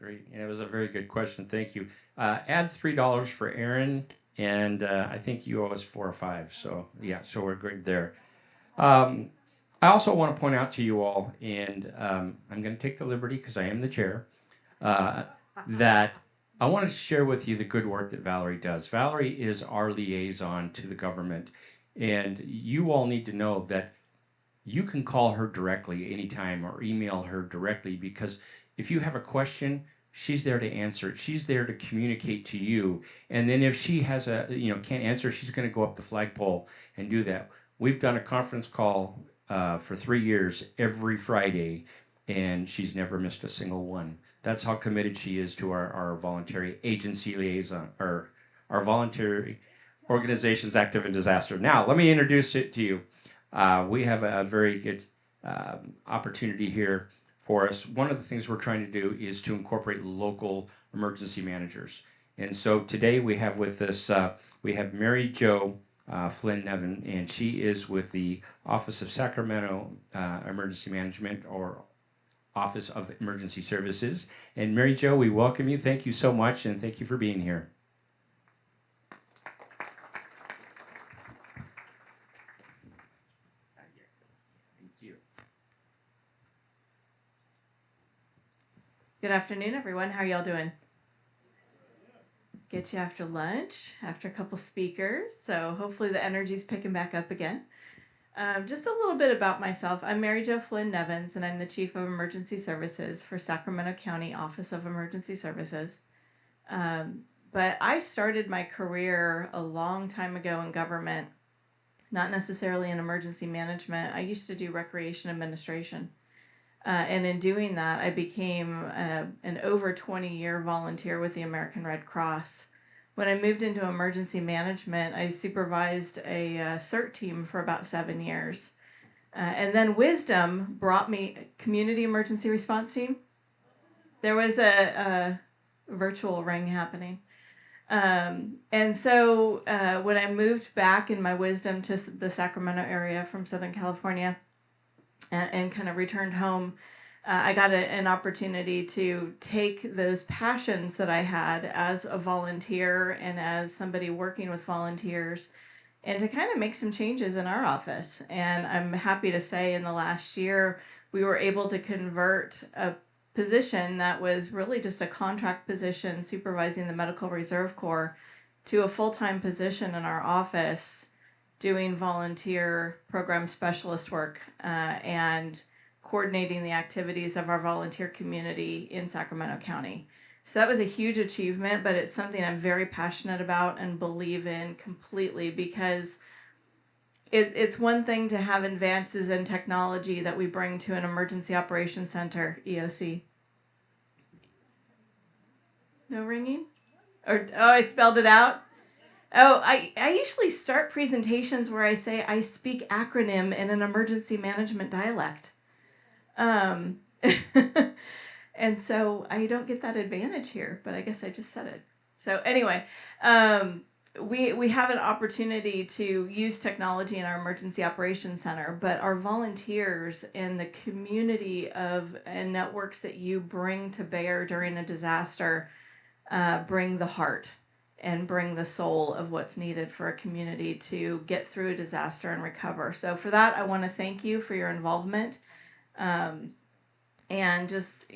Great. And it was a very good question. Thank you. Add $3 for Aaron, and I think you owe us 4 or 5. So yeah, so we're good there. Um, I also want to point out to you all, and I'm going to take the liberty because I am the chair, uh, that I want to share with you the good work that Valeri does. Valeri is our liaison to the government, and you all need to know that you can call her directly anytime or email her directly, because if you have a question, she's there to answer it. She's there to communicate to you. And then if she has can't answer, she's going to go up the flagpole and do that. We've done a conference call for 3 years every Friday, and she's never missed a single one. That's how committed she is to our voluntary agency liaison, or our voluntary organizations active in disaster. Now, let me introduce it to you. We have a very good opportunity here for us. One of the things we're trying to do is to incorporate local emergency managers. And so today we have with us, we have Mary Jo Flynn Nevins, and she is with the Office of Sacramento Emergency Management, or Office of Emergency Services. And Mary Jo, we welcome you. Thank you so much, and thank you for being here. Good afternoon, everyone. How are y'all doing? Get you after lunch, after a couple speakers, so hopefully the energy's picking back up again. Just a little bit about myself. I'm Mary Jo Flynn Nevins, and I'm the Chief of Emergency Services for Sacramento County Office of Emergency Services. But I started my career a long time ago in government, not necessarily in emergency management. I used to do recreation administration. And in doing that, I became an over 20-year volunteer with the American Red Cross. When I moved into emergency management, I supervised a CERT team for about 7 years. And then Wisdom brought me a community emergency response team. There was a virtual ring happening. And so when I moved back in my Wisdom to the Sacramento area from Southern California, and kind of returned home, I got an opportunity to take those passions that I had as a volunteer and as somebody working with volunteers, and to kind of make some changes in our office. And I'm happy to say in the last year, we were able to convert a position that was really just a contract position supervising the Medical Reserve Corps to a full-time position in our office, doing volunteer program specialist work and coordinating the activities of our volunteer community in Sacramento County. So that was a huge achievement, but it's something I'm very passionate about and believe in completely, because it's one thing to have advances in technology that we bring to an emergency operations center, EOC. No ringing? Oh, I spelled it out? Oh, I usually start presentations where I say I speak acronym in an emergency management dialect. And so I don't get that advantage here, but I guess I just said it. So anyway, we have an opportunity to use technology in our emergency operations center, but our volunteers and the community and networks that you bring to bear during a disaster bring the heart and bring the soul of what's needed for a community to get through a disaster and recover. So for that, I want to thank you for your involvement, and just,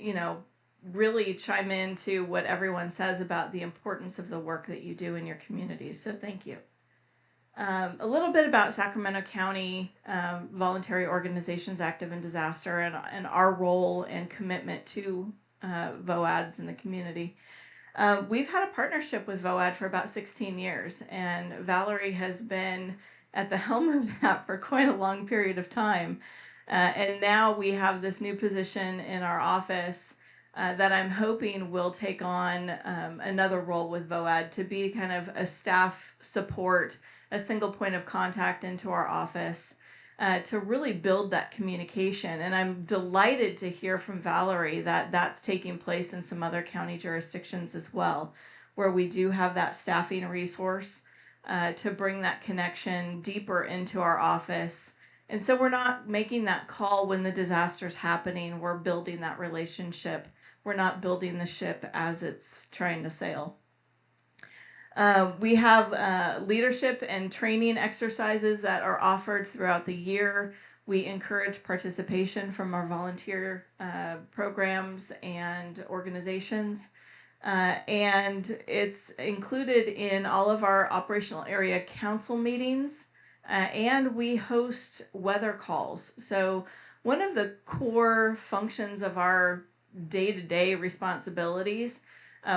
really chime into what everyone says about the importance of the work that you do in your communities. So thank you. A little bit about Sacramento County Voluntary Organizations Active in Disaster, and our role and commitment to VOADs in the community. We've had a partnership with VOAD for about 16 years, and Valeri has been at the helm of that for quite a long period of time. And now we have this new position in our office that I'm hoping will take on another role with VOAD, to be kind of a staff support, a single point of contact into our office, to really build that communication. And I'm delighted to hear from Valeri that that's taking place in some other county jurisdictions as well, where we do have that staffing resource to bring that connection deeper into our office. And so we're not making that call when the disaster's happening, we're building that relationship We're not building the ship as it's trying to sail. We have leadership and training exercises that are offered throughout the year. We encourage participation from our volunteer programs and organizations. And it's included in all of our operational area council meetings. And we host weather calls. So one of the core functions of our day-to-day responsibilities,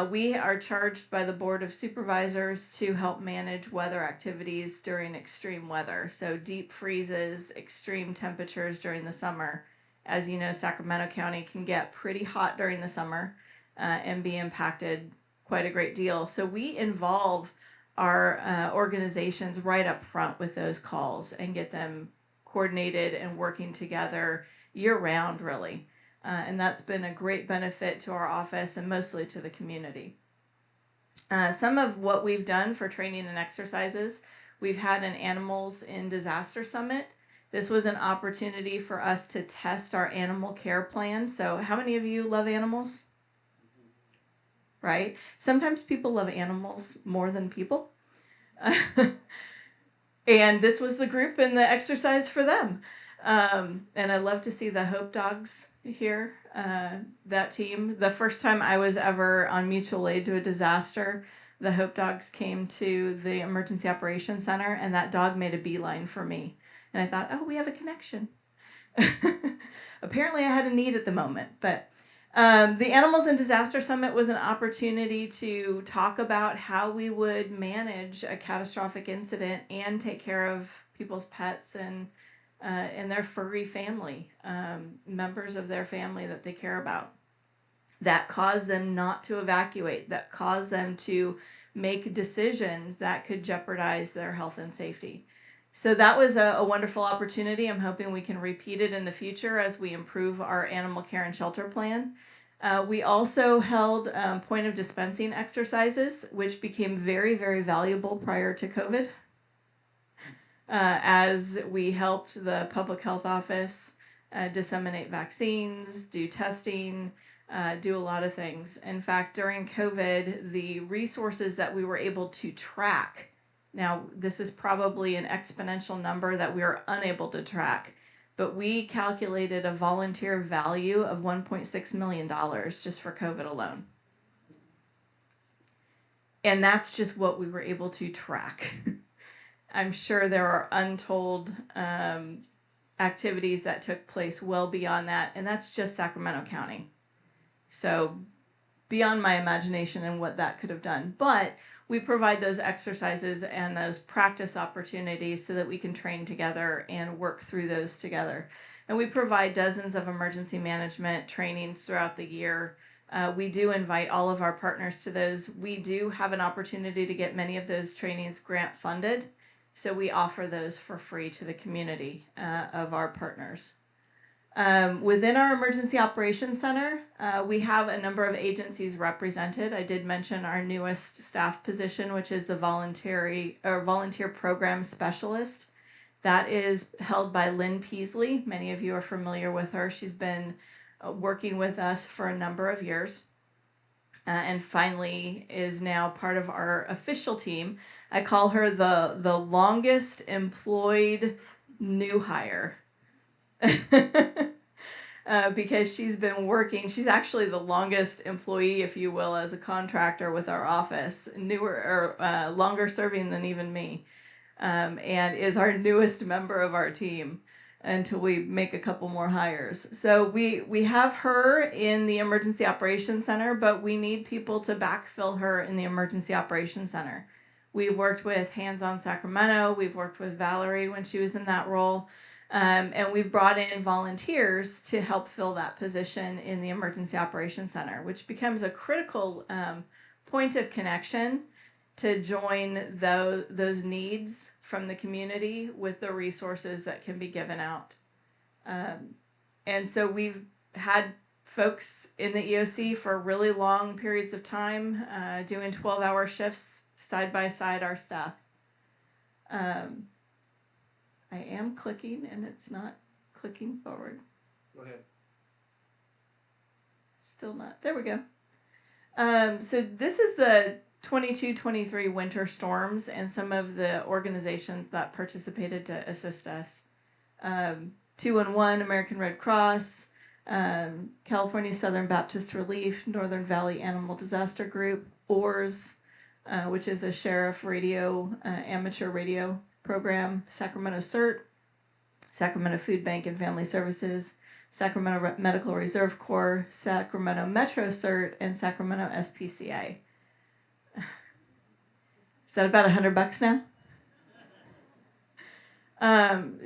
we are charged by the Board of Supervisors to help manage weather activities during extreme weather. So deep freezes, extreme temperatures during the summer. As you know, Sacramento County can get pretty hot during the summer and be impacted quite a great deal. So we involve our organizations right up front with those calls and get them coordinated and working together year round, really. And that's been a great benefit to our office and mostly to the community. Some of what we've done for training and exercises, we've had an Animals in Disaster Summit. This was an opportunity for us to test our animal care plan. So how many of you love animals? Right? Sometimes people love animals more than people. And this was the group and the exercise for them. And I love to see the Hope Dogs here, that team. The first time I was ever on mutual aid to a disaster, the Hope Dogs came to the Emergency Operations Center, and that dog made a beeline for me. And I thought, oh, we have a connection. Apparently I had a need at the moment, but the Animals in Disaster Summit was an opportunity to talk about how we would manage a catastrophic incident and take care of people's pets and their furry family, members of their family that they care about, that cause them not to evacuate, that cause them to make decisions that could jeopardize their health and safety. So that was a wonderful opportunity. I'm hoping we can repeat it in the future as we improve our animal care and shelter plan. We also held point of dispensing exercises, which became very, very valuable prior to COVID, as we helped the public health office disseminate vaccines, do testing, do a lot of things. In fact, during COVID, the resources that we were able to track, now this is probably an exponential number that we are unable to track, but we calculated a volunteer value of $1.6 million just for COVID alone. And that's just what we were able to track. I'm sure there are untold activities that took place well beyond that, and that's just Sacramento County. So beyond my imagination and what that could have done. But we provide those exercises and those practice opportunities so that we can train together and work through those together. And we provide dozens of emergency management trainings throughout the year. We do invite all of our partners to those. We do have an opportunity to get many of those trainings grant funded. So we offer those for free to the community of our partners. Within our Emergency Operations Center, we have a number of agencies represented. I did mention our newest staff position, which is the Volunteer Program Specialist. That is held by Lynn Peasley. Many of you are familiar with her. She's been working with us for a number of years. And finally is now part of our official team. I call her the longest employed new hire. Because she's been working, she's actually the longest employee, if you will, as a contractor with our office, longer serving than even me, and is our newest member of our team until we make a couple more hires. So we have her in the Emergency Operations Center, but we need people to backfill her in the Emergency Operations Center. We've worked with Hands on Sacramento, we've worked with Valeri when she was in that role. And we've brought in volunteers to help fill that position in the Emergency Operations Center, which becomes a critical point of connection to join those needs from the community with the resources that can be given out. And so we've had folks in the EOC for really long periods of time doing 12-hour shifts side by side our staff. I am clicking and it's not clicking forward. Go ahead. Still not. There we go. So this is the 22-23 winter storms and some of the organizations that participated to assist us. 211 American Red Cross, California Southern Baptist Relief, Northern Valley Animal Disaster Group, OARS, which is a sheriff radio, amateur radio program, Sacramento CERT, Sacramento Food Bank and Family Services, Sacramento Medical Reserve Corps, Sacramento Metro CERT, and Sacramento SPCA. Is that about $100 now?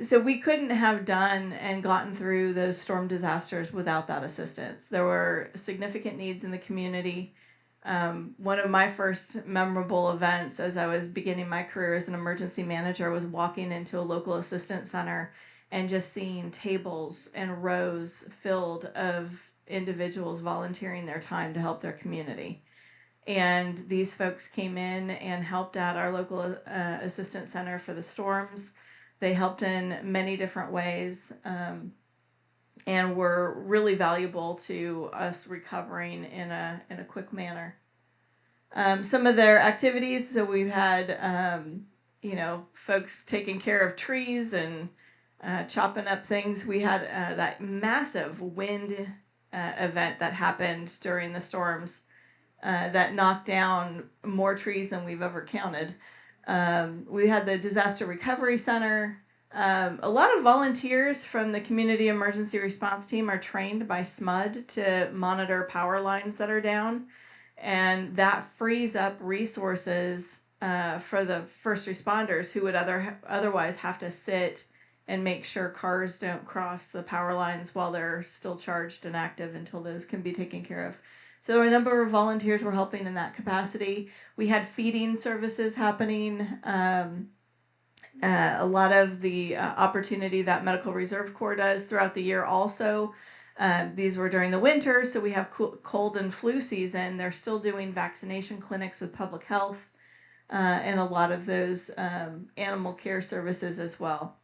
So we couldn't have done and gotten through those storm disasters without that assistance. There were significant needs in the community. One of my first memorable events as I was beginning my career as an emergency manager was walking into a local assistance center and just seeing tables and rows filled of individuals volunteering their time to help their community. And these folks came in and helped out our local assistance center for the storms. They helped in many different ways and were really valuable to us recovering in a quick manner. Some of their activities, so we've had, folks taking care of trees and chopping up things. We had that massive wind event that happened during the storms that knocked down more trees than we've ever counted. We had the Disaster Recovery Center. A lot of volunteers from the Community Emergency Response Team are trained by SMUD to monitor power lines that are down, and that frees up resources for the first responders who would otherwise have to sit and make sure cars don't cross the power lines while they're still charged and active until those can be taken care of. So a number of volunteers were helping in that capacity. We had feeding services happening. A lot of the opportunity that Medical Reserve Corps does throughout the year also. These were during the winter, so we have cold and flu season. They're still doing vaccination clinics with public health and a lot of those animal care services as well.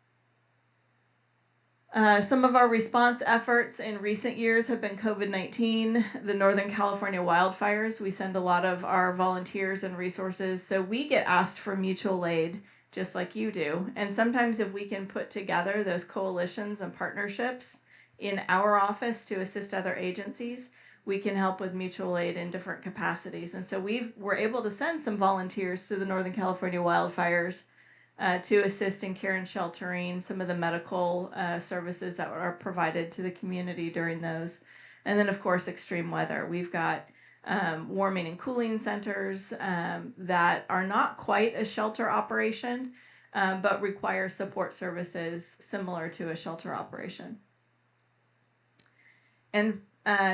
Some of our response efforts in recent years have been COVID-19, the Northern California wildfires. We send a lot of our volunteers and resources, so we get asked for mutual aid just like you do. And sometimes if we can put together those coalitions and partnerships in our office to assist other agencies, we can help with mutual aid in different capacities. And so we're able to send some volunteers to the Northern California wildfires to assist in care and sheltering, some of the medical services that are provided to the community during those. And then, of course, extreme weather. We've got warming and cooling centers that are not quite a shelter operation, but require support services similar to a shelter operation. And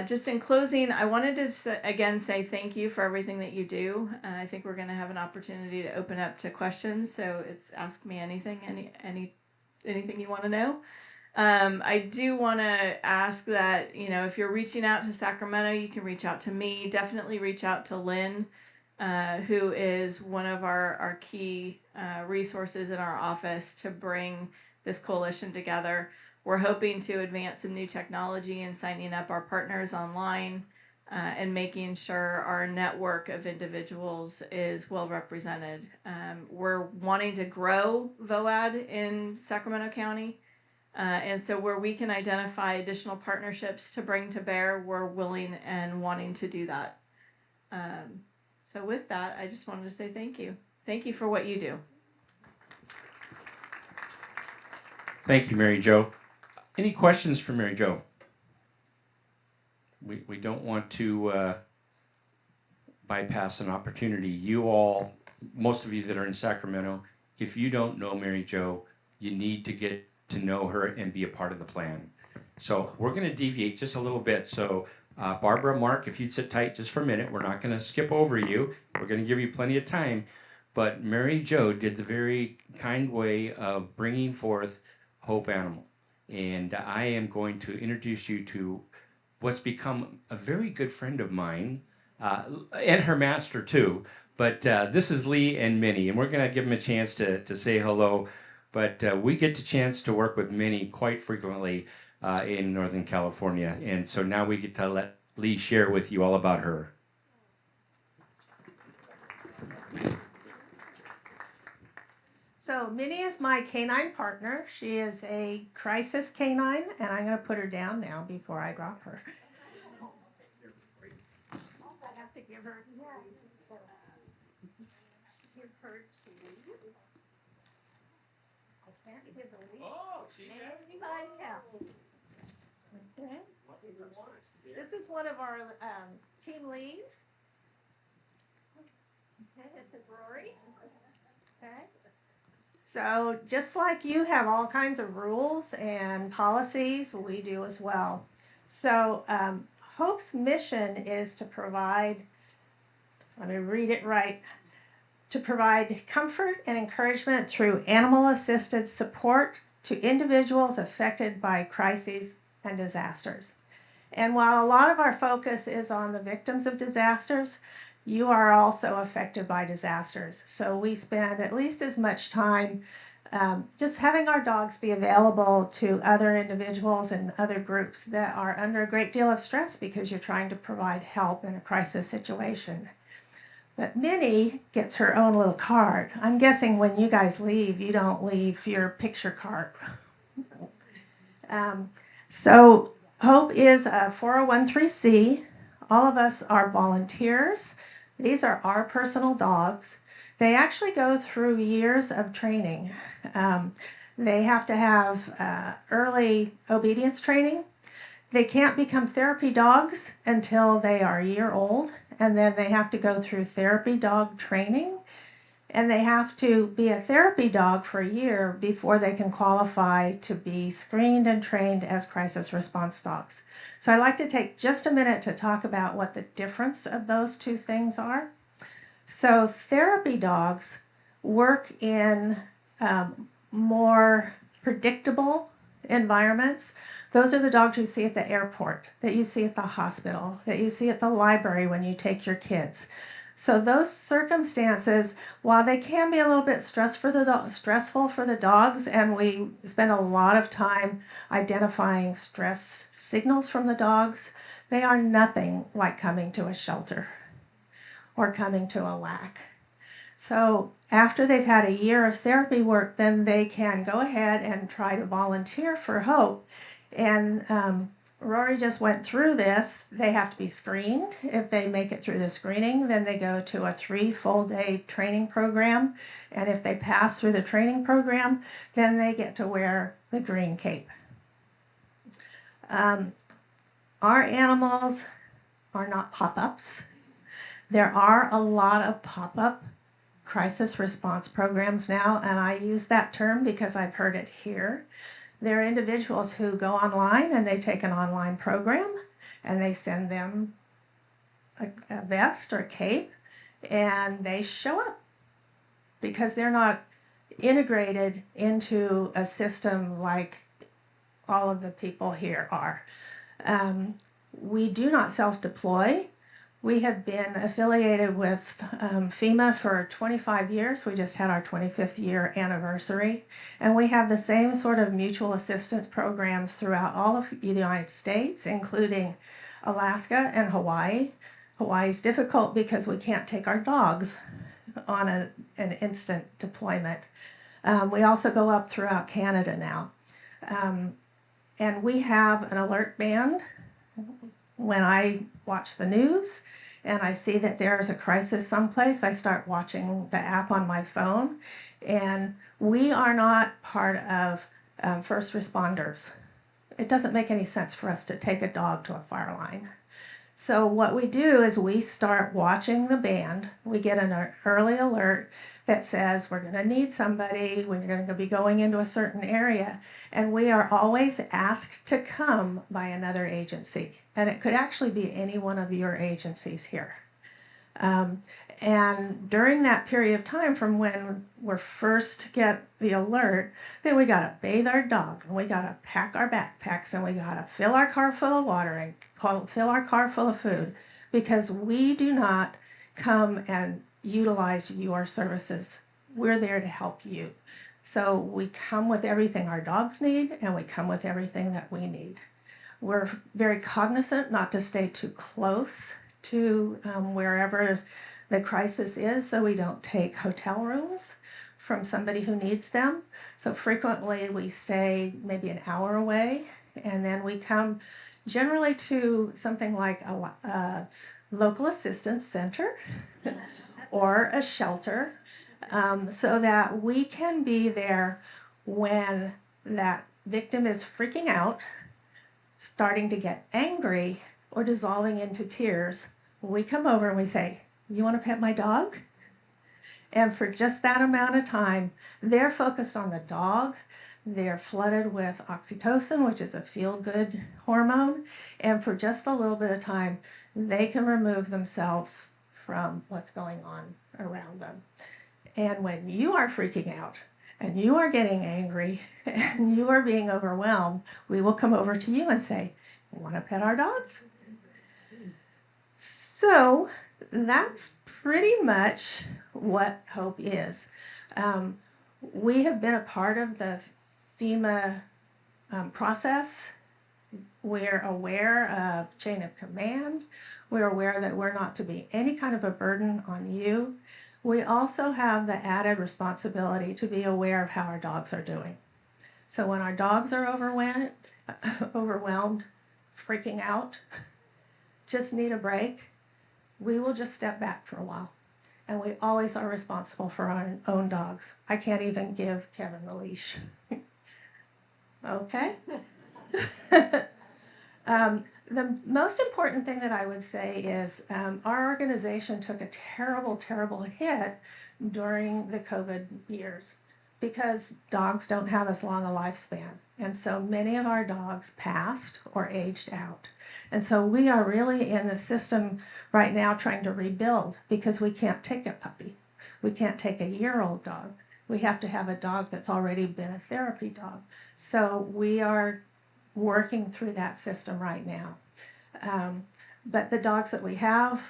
just in closing, I wanted to again say thank you for everything that you do. I think we're going to have an opportunity to open up to questions, so it's ask me anything, anything you want to know. I do want to ask that, if you're reaching out to Sacramento, you can reach out to me. Definitely reach out to Lynn, who is one of our key resources in our office to bring this coalition together. We're hoping to advance some new technology and signing up our partners online and making sure our network of individuals is well represented. We're wanting to grow VOAD in Sacramento County. And so where we can identify additional partnerships to bring to bear, we're willing and wanting to do that. So with that, I just wanted to say thank you. Thank you for what you do. Thank you, Mary Jo. Any questions for Mary Jo? We don't want to bypass an opportunity. You all, most of you that are in Sacramento, if you don't know Mary Jo, you need to get to know her and be a part of the plan. So we're going to deviate just a little bit. So Barbara, Mark, if you'd sit tight just for a minute, we're not going to skip over you. We're going to give you plenty of time. But Mary Jo did the very kind way of bringing forth Hope Animal. And I am going to introduce you to what's become a very good friend of mine, and her master too. But this is Lee and Minnie, and we're going to give them a chance to say hello. But we get the chance to work with Minnie quite frequently in Northern California. And so now we get to let Lee share with you all about her. So Minnie is my canine partner. She is a crisis canine, and I'm going to put her down now before I drop her. I have to give her to I can't give the leash. Oh, see that? Anybody else? Okay. This is one of our team leads. Okay, this is Rory. Okay. So just like you have all kinds of rules and policies, we do as well. So Hope's mission is to provide, let me read it right, to provide comfort and encouragement through animal-assisted support to individuals affected by crises and disasters. And while a lot of our focus is on the victims of disasters, you are also affected by disasters. So we spend at least as much time just having our dogs be available to other individuals and other groups that are under a great deal of stress because you're trying to provide help in a crisis situation. But Minnie gets her own little card. I'm guessing when you guys leave, you don't leave your picture card. So Hope is a 401(c). All of us are volunteers. These are our personal dogs. They actually go through years of training. They have to have early obedience training. They can't become therapy dogs until they are a year old, and then they have to go through therapy dog training, and they have to be a therapy dog for a year before they can qualify to be screened and trained as crisis response dogs. So I'd like to take just a minute to talk about what the difference of those two things are. So therapy dogs work in more predictable environments. Those are the dogs you see at the airport, that you see at the hospital, that you see at the library when you take your kids. So those circumstances, while they can be a little bit stressful for the dogs, and we spend a lot of time identifying stress signals from the dogs, they are nothing like coming to a shelter or coming to a LAC. So after they've had a year of therapy work, then they can go ahead and try to volunteer for Hope. And Rory just went through this. They have to be screened. If they make it through the screening, then they go to a 3 full-day training program. And if they pass through the training program, then they get to wear the green cape. Our animals are not pop-ups. There are a lot of pop-up crisis response programs now, and I use that term because I've heard it here. There are individuals who go online and they take an online program and they send them a vest or a cape and they show up because they're not integrated into a system like all of the people here are. We do not self-deploy. We have been affiliated with FEMA for 25 years. We just had our 25th year anniversary. And we have the same sort of mutual assistance programs throughout all of the United States, including Alaska and Hawaii. Hawaii is difficult because we can't take our dogs on an instant deployment. We also go up throughout Canada now. And we have an alert band. When I watch the news and I see that there's a crisis someplace, I start watching the app on my phone. And we are not part of first responders. It doesn't make any sense for us to take a dog to a fire line. So what we do is we start watching the band. We get an early alert that says we're going to need somebody, we're going to be going into a certain area, and we are always asked to come by another agency. And it could actually be any one of your agencies here. And during that period of time from when we first get the alert, then we got to bathe our dog, and we got to pack our backpacks, and we got to fill our car full of water and fill our car full of food, because we do not come and utilize your services. We're there to help you. So we come with everything our dogs need, and we come with everything that we need. We're very cognizant not to stay too close to wherever the crisis is, so we don't take hotel rooms from somebody who needs them. So frequently we stay maybe an hour away, and then we come generally to something like a local assistance center or a shelter, so that we can be there when that victim is freaking out, starting to get angry, or dissolving into tears. We come over and we say, "You want to pet my dog?" And for just that amount of time, they're focused on the dog. They're flooded with oxytocin, which is a feel-good hormone. And for just a little bit of time, they can remove themselves from what's going on around them. And when you are freaking out and you are getting angry and you are being overwhelmed, we will come over to you and say, "You want to pet our dogs?" So that's pretty much what HOPE is. We have been a part of the FEMA process. We're aware of chain of command. We're aware that we're not to be any kind of a burden on you. We also have the added responsibility to be aware of how our dogs are doing. So when our dogs are overwhelmed, freaking out, just need a break, we will just step back for a while. And we always are responsible for our own dogs. I can't even give Kevin the leash. Okay? The most important thing that I would say is our organization took a terrible, terrible hit during the COVID years because dogs don't have as long a lifespan. And so many of our dogs passed or aged out. And so we are really in the system right now trying to rebuild because we can't take a puppy. We can't take a year-old dog. We have to have a dog that's already been a therapy dog. So we are working through that system right now. But the dogs that we have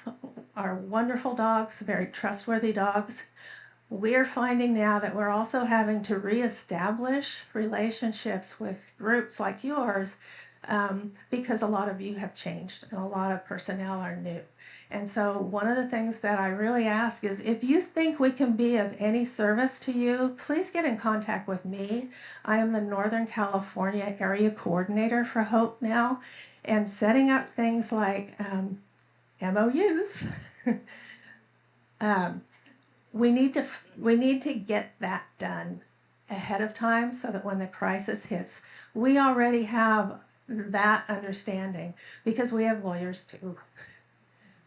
are wonderful dogs, very trustworthy dogs. We're finding now that we're also having to reestablish relationships with groups like yours because a lot of you have changed and a lot of personnel are new. And so one of the things that I really ask is if you think we can be of any service to you, please get in contact with me. I am the Northern California Area Coordinator for HOPE now, and setting up things like MOUs. We need to get that done ahead of time so that when the crisis hits, we already have that understanding because we have lawyers too.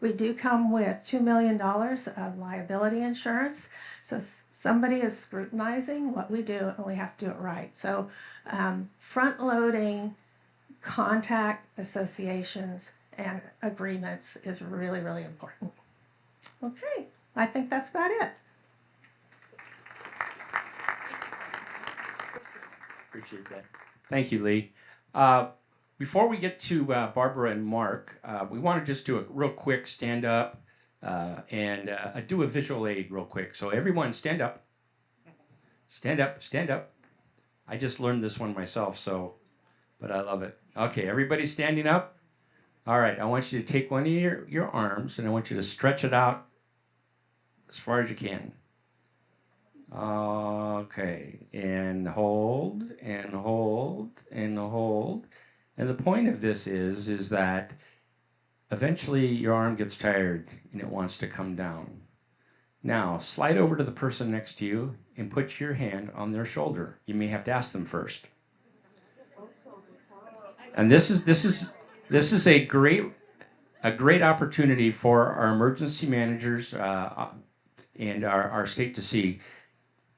We do come with $2 million of liability insurance, so somebody is scrutinizing what we do and we have to do it right. So front-loading contact associations and agreements is really, really important. Okay. I think that's about it. Appreciate that. Thank you, Lee. Before we get to Barbara and Mark, we want to just do a real quick stand up and do a visual aid real quick. So everyone stand up. Stand up, stand up. I just learned this one myself, but I love it. Okay, everybody standing up. All right, I want you to take one of your arms and I want you to stretch it out as far as you can. Okay, and hold, and hold, and hold. And the point of this is that eventually your arm gets tired and it wants to come down. Now, slide over to the person next to you and put your hand on their shoulder. You may have to ask them first. And this is a great opportunity for our emergency managers and our state to see.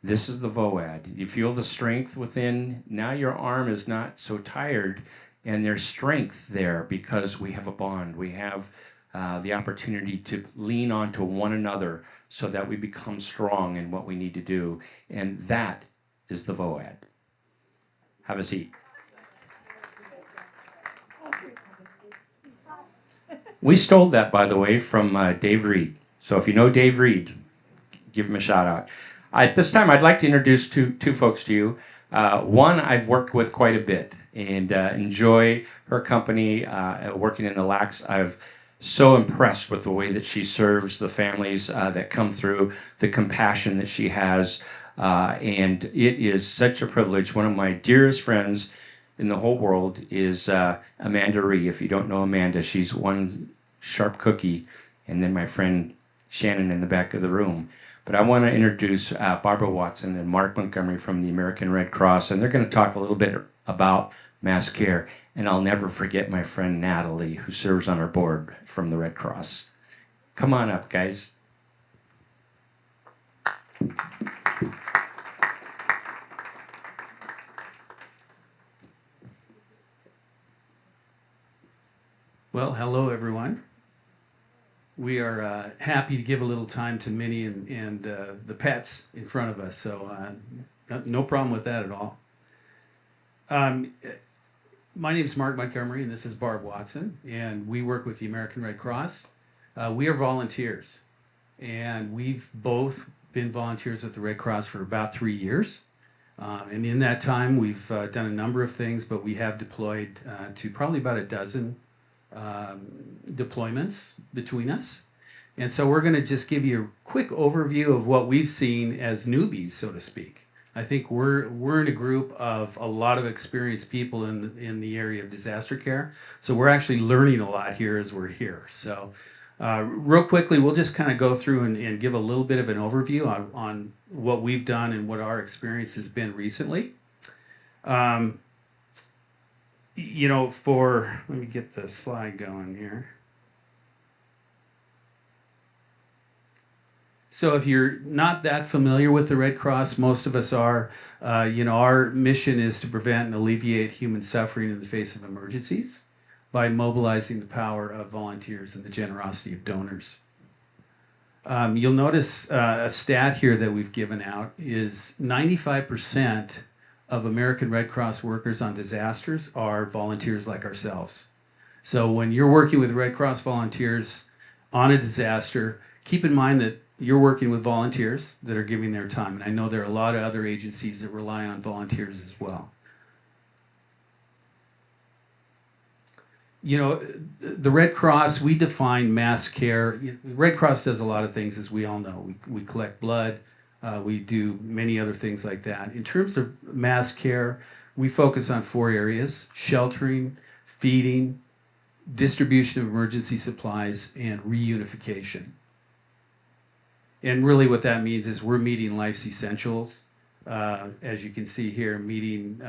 This is the VOAD. You feel the strength within. Now your arm is not so tired, and there's strength there because we have a bond. We have the opportunity to lean onto one another so that we become strong in what we need to do, and that is the VOAD. Have a seat. We stole that, by the way, from Dave Reed. So if you know Dave Reed, give him a shout out. At this time, I'd like to introduce two folks to you. One I've worked with quite a bit and enjoy her company working in the LACs. I've so impressed with the way that she serves the families that come through, the compassion that she has, and it is such a privilege. One of my dearest friends in the whole world is Amanda Ree. If you don't know Amanda, she's one sharp cookie, and then my friend Shannon in the back of the room. But I want to introduce Barbara Watson and Mark Montgomery from the American Red Cross, and they're going to talk a little bit about mass care. And I'll never forget my friend Natalie, who serves on our board from the Red Cross. Come on up, guys. Well, hello, everyone. We are happy to give a little time to Minnie and the pets in front of us, so no problem with that at all. My name is Mark Montgomery, and this is Barb Watson, and we work with the American Red Cross. We are volunteers, and we've both been volunteers with the Red Cross for about 3 years. And in that time, we've done a number of things, but we have deployed to probably about a dozen deployments between us. And so we're going to just give you a quick overview of what we've seen as newbies, so to speak. I think we're in a group of a lot of experienced people in the area of disaster care. So we're actually learning a lot here as we're here. So real quickly, we'll just kind of go through and give a little bit of an overview on what we've done and what our experience has been recently. You know, let me get the slide going here. So if you're not that familiar with the Red Cross, most of us are, our mission is to prevent and alleviate human suffering in the face of emergencies by mobilizing the power of volunteers and the generosity of donors. You'll notice a stat here that we've given out is 95% of American Red Cross workers on disasters are volunteers like ourselves. So when you're working with Red Cross volunteers on a disaster, keep in mind that you're working with volunteers that are giving their time. And I know there are a lot of other agencies that rely on volunteers as well. You know, the Red Cross, we define mass care. The Red Cross does a lot of things, as we all know. We collect blood. We do many other things like that. In terms of mass care, we focus on 4 areas: sheltering, feeding, distribution of emergency supplies, and reunification. And really what that means is we're meeting life's essentials. As you can see here, meeting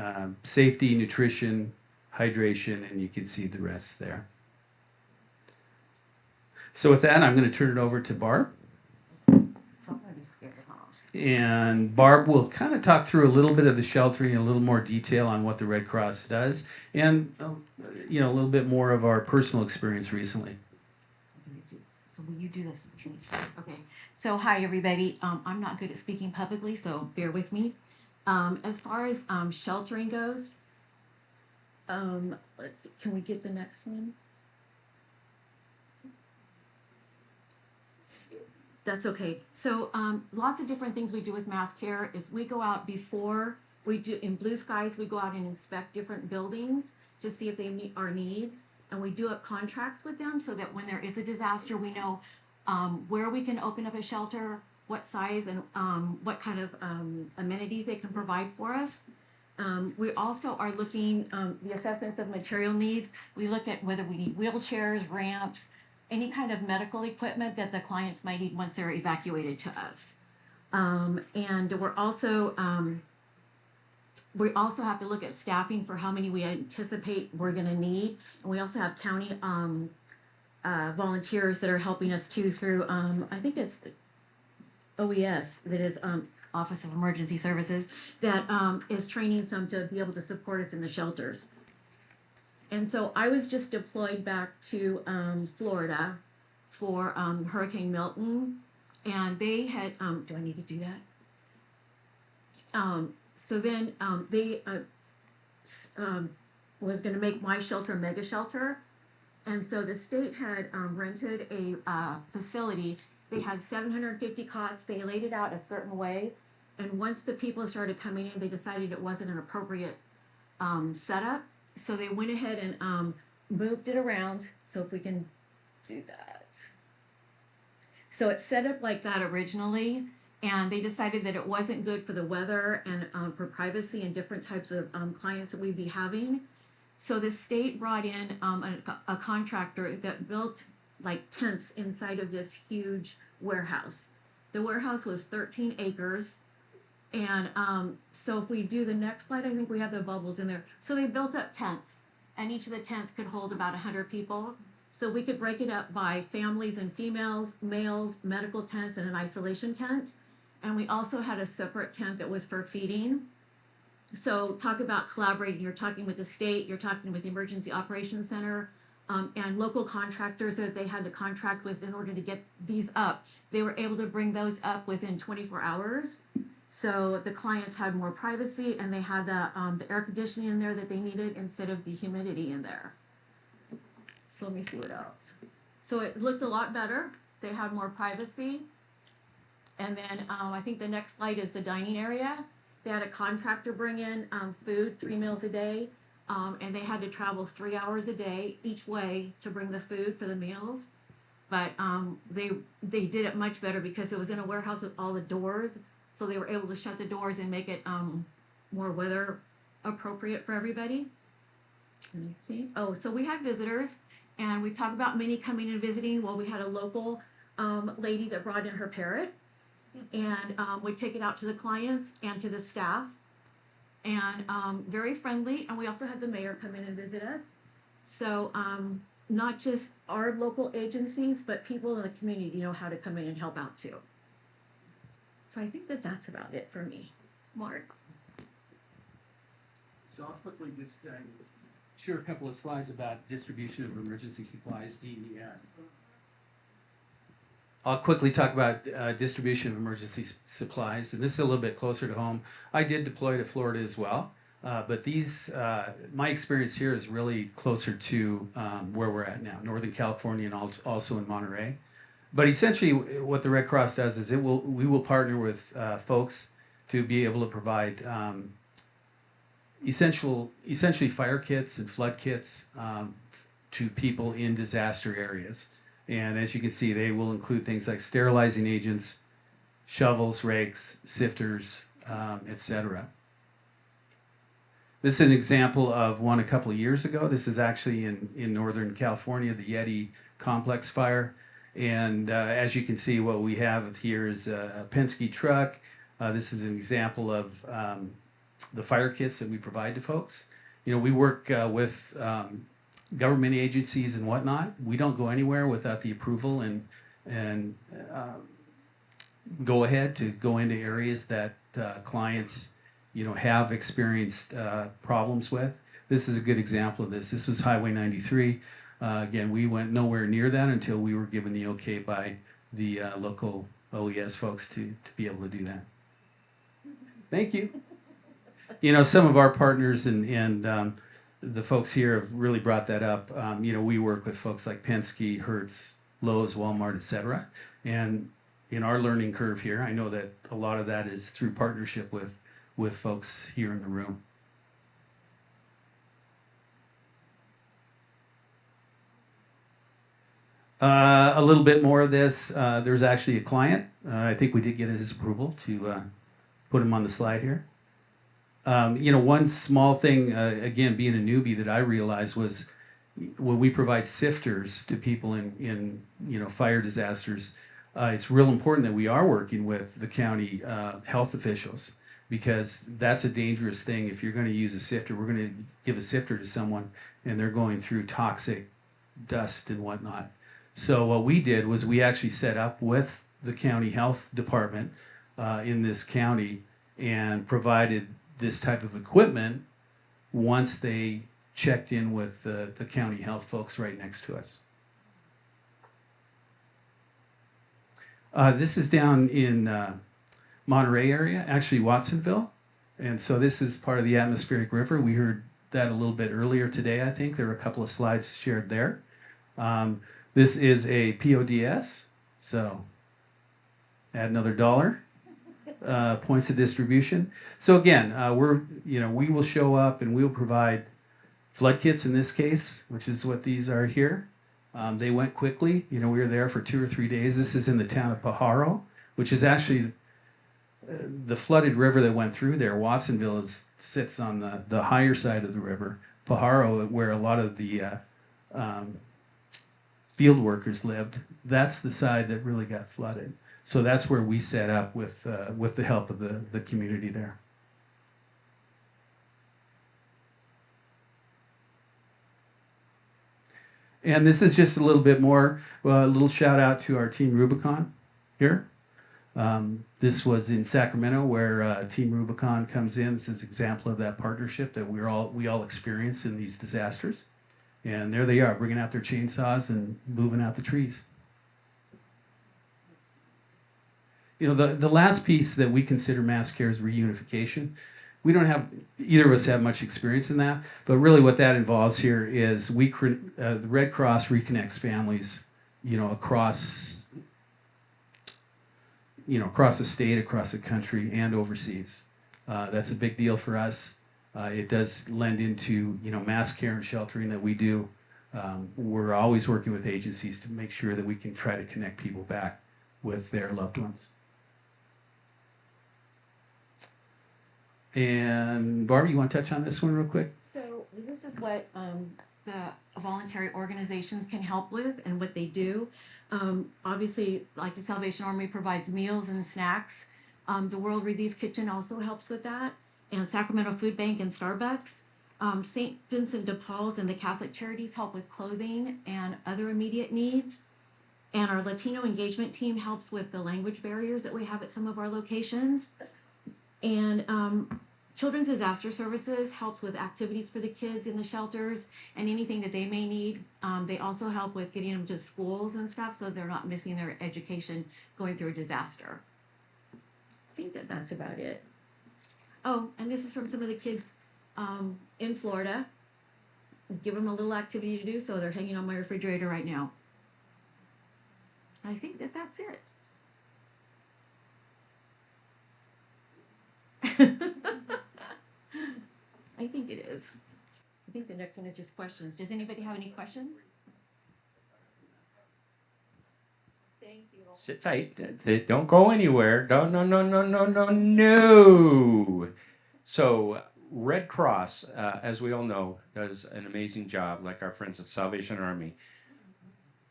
safety, nutrition, hydration, and you can see the rest there. So with that, I'm going to turn it over to Barb. And Barb will kind of talk through a little bit of the sheltering, a little more detail on what the Red Cross does, and a little bit more of our personal experience recently. So will you do this, please? Okay. So hi, everybody. I'm not good at speaking publicly, so bear with me. As far as sheltering goes, let's see. Can we get the next one? That's okay. So lots of different things we do with mass care is we go out before we do in Blue Skies. We go out and inspect different buildings to see if they meet our needs, and we do up contracts with them so that when there is a disaster, we know where we can open up a shelter, what size, and what kind of amenities they can provide for us. We also are looking the assessments of material needs. We look at whether we need wheelchairs, ramps, any kind of medical equipment that the clients might need once they're evacuated to us. And we also have to look at staffing for how many we anticipate we're going to need. And we also have county volunteers that are helping us too through, I think it's OES, that is Office of Emergency Services, that is training some to be able to support us in the shelters. And so I was just deployed back to Florida for Hurricane Milton, and they had, do I need to do that? So then they was going to make my shelter a mega shelter. And so the state had rented a facility. They had 750 cots. They laid it out a certain way. And once the people started coming in, they decided it wasn't an appropriate setup. So they went ahead and moved it around. So if we can do that. So it's set up like that originally, and they decided that it wasn't good for the weather and for privacy and different types of clients that we'd be having. So the state brought in a contractor that built like tents inside of this huge warehouse. The warehouse was 13 acres. And so if we do the next slide, I think we have the bubbles in there. So they built up tents, and each of the tents could hold about 100 people. So we could break it up by families and females, males, medical tents, and an isolation tent. And we also had a separate tent that was for feeding. So talk about collaborating. You're talking with the state, you're talking with the Emergency Operations Center, and local contractors that they had to contract with in order to get these up. They were able to bring those up within 24 hours. So the clients had more privacy, and they had the air conditioning in there that they needed instead of the humidity in there. So let me see what else. So it looked a lot better. They had more privacy. And then I think the next slide is the dining area. They had a contractor bring in food 3 meals a day, and they had to travel 3 hours a day each way to bring the food for the meals. But they did it much better because it was in a warehouse with all the doors, so they were able to shut the doors and make it more weather appropriate for everybody. Let me see. Oh, so we had visitors, and we talked about Minnie coming and visiting. Well, we had a local lady that brought in her parrot, and we take it out to the clients and to the staff, and very friendly. And we also had the mayor come in and visit us. So not just our local agencies, but people in the community know how to come in and help out too. So I think that that's about it for me. Mark? So I'll quickly just share a couple of slides about distribution of emergency supplies, DES. I'll quickly talk about distribution of emergency supplies, and this is a little bit closer to home. I did deploy to Florida as well, but my experience here is really closer to where we're at now, Northern California, and also in Monterey. But essentially, what the Red Cross does is we will partner with folks to be able to provide essentially fire kits and flood kits to people in disaster areas. And as you can see, they will include things like sterilizing agents, shovels, rakes, sifters, etc. This is an example of one a couple of years ago. This is actually in Northern California, the Yeti complex fire. And as you can see, what we have here is a Penske truck. This is an example of the fire kits that we provide to folks. You know, we work with government agencies and whatnot. We don't go anywhere without the approval and go ahead to go into areas that clients, you know, have experienced problems with. This is a good example of this. This was Highway 93. Again, we went nowhere near that until we were given the okay by the local OES folks to be able to do that. Thank you. You know, some of our partners and the folks here have really brought that up. You know, we work with folks like Penske, Hertz, Lowe's, Walmart, etc. And in our learning curve here, I know that a lot of that is through partnership with folks here in the room. A little bit more of this. There's actually a client. I think we did get his approval to put him on the slide here. You know, one small thing, again, being a newbie, that I realized was when we provide sifters to people in you know, fire disasters, it's real important that we are working with the county health officials, because that's a dangerous thing. If you're going to use a sifter, we're going to give a sifter to someone and they're going through toxic dust and whatnot. So what we did was we actually set up with the county health department in this county and provided this type of equipment once they checked in with the county health folks right next to us. This is down in Monterey area, actually Watsonville. And so this is part of the atmospheric river. We heard that a little bit earlier today, I think. There were a couple of slides shared there. This is a PODS, so add another $1. points of distribution. So again, we will show up and we'll provide flood kits in this case, which is what these are here. They went quickly. We were there for 2 or 3 days. This is in the town of Pajaro, which is actually the flooded river that went through there. Watsonville sits on the higher side of the river. Pajaro, where a lot of the field workers lived, that's the side that really got flooded. So that's where we set up with the help of the community there. And this is just a little bit more, a little shout out to our Team Rubicon here. This was in Sacramento where Team Rubicon comes in. This is an example of that partnership that we all experience in these disasters. And there they are, bringing out their chainsaws and moving out the trees. The last piece that we consider mass care is reunification. We don't have, either of us have much experience in that, but really what that involves here is the Red Cross reconnects families, across the state, across the country, and overseas. That's a big deal for us. It does lend into, mass care and sheltering that we do. We're always working with agencies to make sure that we can try to connect people back with their loved ones. And Barbara, you want to touch on this one real quick? So this is what the voluntary organizations can help with and what they do. Obviously, like the Salvation Army provides meals and snacks. The World Relief Kitchen also helps with that, and Sacramento Food Bank and Starbucks. St. Vincent de Paul's and the Catholic Charities help with clothing and other immediate needs. And our Latino engagement team helps with the language barriers that we have at some of our locations. And Children's Disaster Services helps with activities for the kids in the shelters and anything that they may need. They also help with getting them to schools and stuff so they're not missing their education going through a disaster. I think that's about it. Oh, and this is from some of the kids in Florida. Give them a little activity to do, so they're hanging on my refrigerator right now. I think that's it. I think it is. I think the next one is just questions. Does anybody have any questions? Thank you. Sit tight. Don't go anywhere. No. So Red Cross, as we all know, does an amazing job, like our friends at Salvation Army.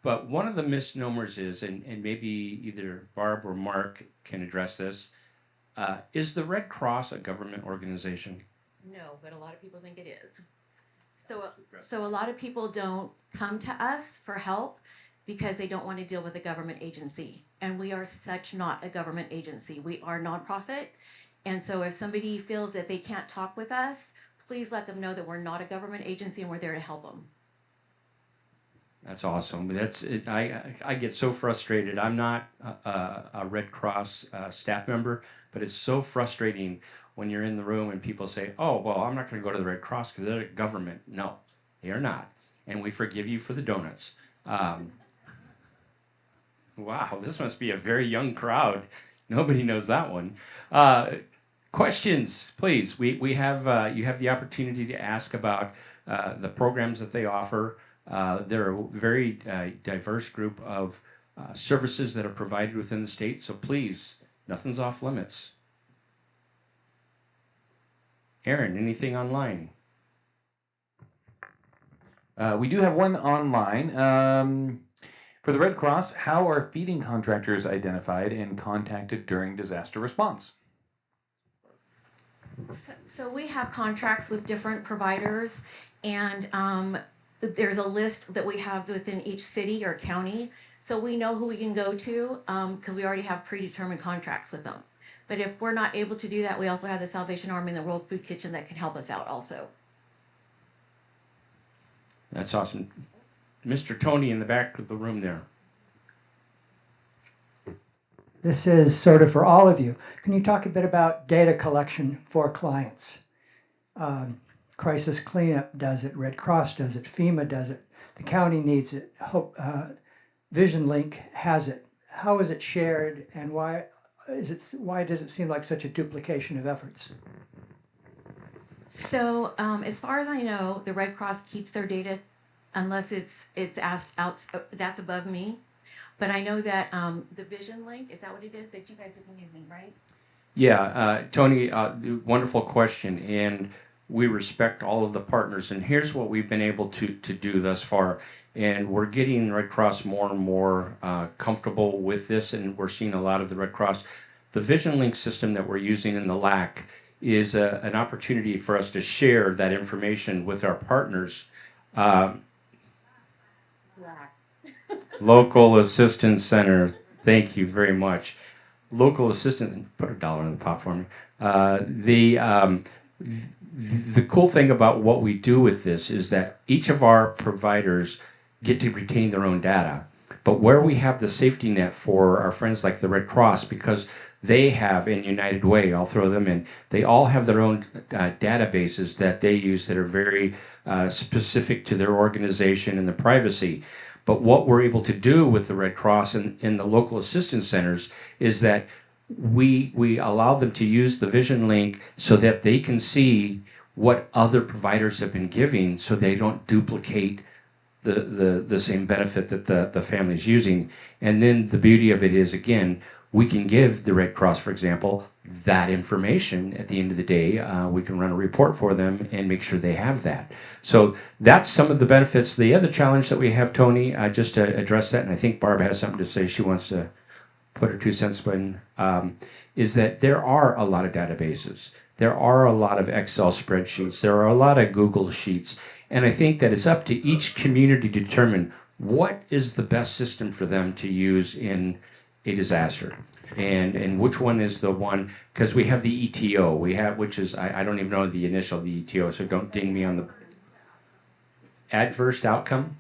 But one of the misnomers is, and maybe either Barb or Mark can address this, is the Red Cross a government organization? No, but a lot of people think it is. So a lot of people don't come to us for help because they don't want to deal with a government agency. And we are such not a government agency. We are nonprofit. And so if somebody feels that they can't talk with us, please let them know that we're not a government agency and we're there to help them. That's awesome. That's it. I get so frustrated. I'm not a Red Cross staff member, but it's so frustrating when you're in the room and people say, "Oh, well, I'm not going to go to the Red Cross because they're government." No, they are not, and we forgive you for the donuts. Wow, this must be a very young crowd. Nobody knows that one. Questions, please. We have you have the opportunity to ask about the programs that they offer. They're a very diverse group of services that are provided within the state. So please, nothing's off limits. Aaron, anything online? We do have one online. For the Red Cross, how are feeding contractors identified and contacted during disaster response? So we have contracts with different providers, and there's a list that we have within each city or county. So we know who we can go to because we already have predetermined contracts with them. But if we're not able to do that, we also have the Salvation Army and the World Food Kitchen that can help us out also. That's awesome. Mr. Tony in the back of the room there. This is sort of for all of you. Can you talk a bit about data collection for clients? Crisis Cleanup does it, Red Cross does it, FEMA does it, the county needs it, Vision Link has it. How is it shared, and why why does it seem like such a duplication of efforts? So as far as I know, the Red Cross keeps their data unless it's asked out. That's above me. But I know that the Vision Link, is that what it is that you guys have been using, right? Yeah, Tony, wonderful question, and we respect all of the partners. And here's what we've been able to do thus far, and we're getting Red Cross more and more comfortable with this, and we're seeing a lot of the Red Cross. The Vision Link system that we're using in the LAC is an opportunity for us to share that information with our partners. Local Assistance Center, thank you very much. Local assistant, put $1 in the pot for me. The cool thing about what we do with this is that each of our providers get to retain their own data. But where we have the safety net for our friends like the Red Cross, because they have in United Way, I'll throw them in, they all have their own databases that they use that are very specific to their organization and the privacy. But what we're able to do with the Red Cross and the local assistance centers is that we allow them to use the Vision Link so that they can see what other providers have been giving so they don't duplicate the same benefit that the family's using. And then the beauty of it is, again, we can give the Red Cross, for example, that information at the end of the day. We can run a report for them and make sure they have that. So that's some of the benefits. The other challenge that we have, Tony, just to address that, and I think Barb has something to say, she wants to put her 2 cents in, is that there are a lot of databases. There are a lot of Excel spreadsheets. There are a lot of Google Sheets. And I think that it's up to each community to determine what is the best system for them to use in a disaster. And which one is the one, because we have the ETO, which is, I don't even know the initial of the ETO, so don't ding me on the adverse outcome.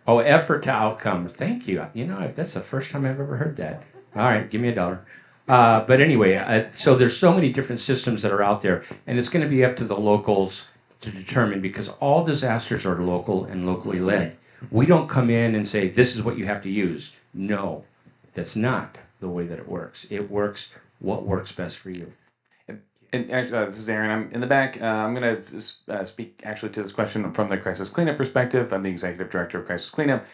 Oh, effort to outcomes. Thank you. You know, that's the first time I've ever heard that. All right, give me $1. But anyway, so there's so many different systems that are out there, and it's going to be up to the locals to determine, because all disasters are local and locally led. We don't come in and say, this is what you have to use. No, that's not the way that it works. It works what works best for you. And actually, this is Aaron. I'm in the back. I'm going to speak actually to this question from the crisis cleanup perspective. I'm the executive director of crisis cleanup.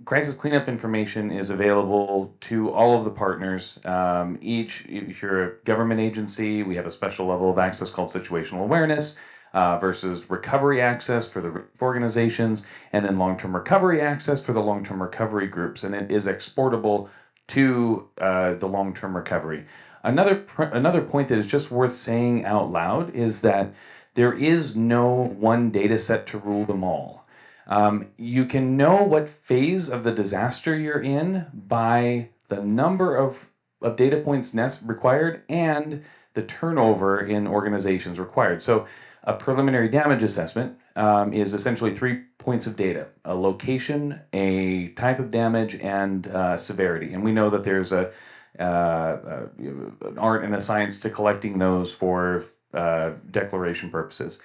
Crisis cleanup information is available to all of the partners. If you're a government agency, we have a special level of access called situational awareness versus recovery access for the organizations, and then long-term recovery access for the long-term recovery groups. And it is exportable to the long-term recovery. Another point that is just worth saying out loud is that there is no one data set to rule them all. You can know what phase of the disaster you're in by the number of data points required and the turnover in organizations required. So a preliminary damage assessment is essentially 3 points of data: a location, a type of damage, and severity. And we know that there's an art and a science to collecting those for declaration purposes.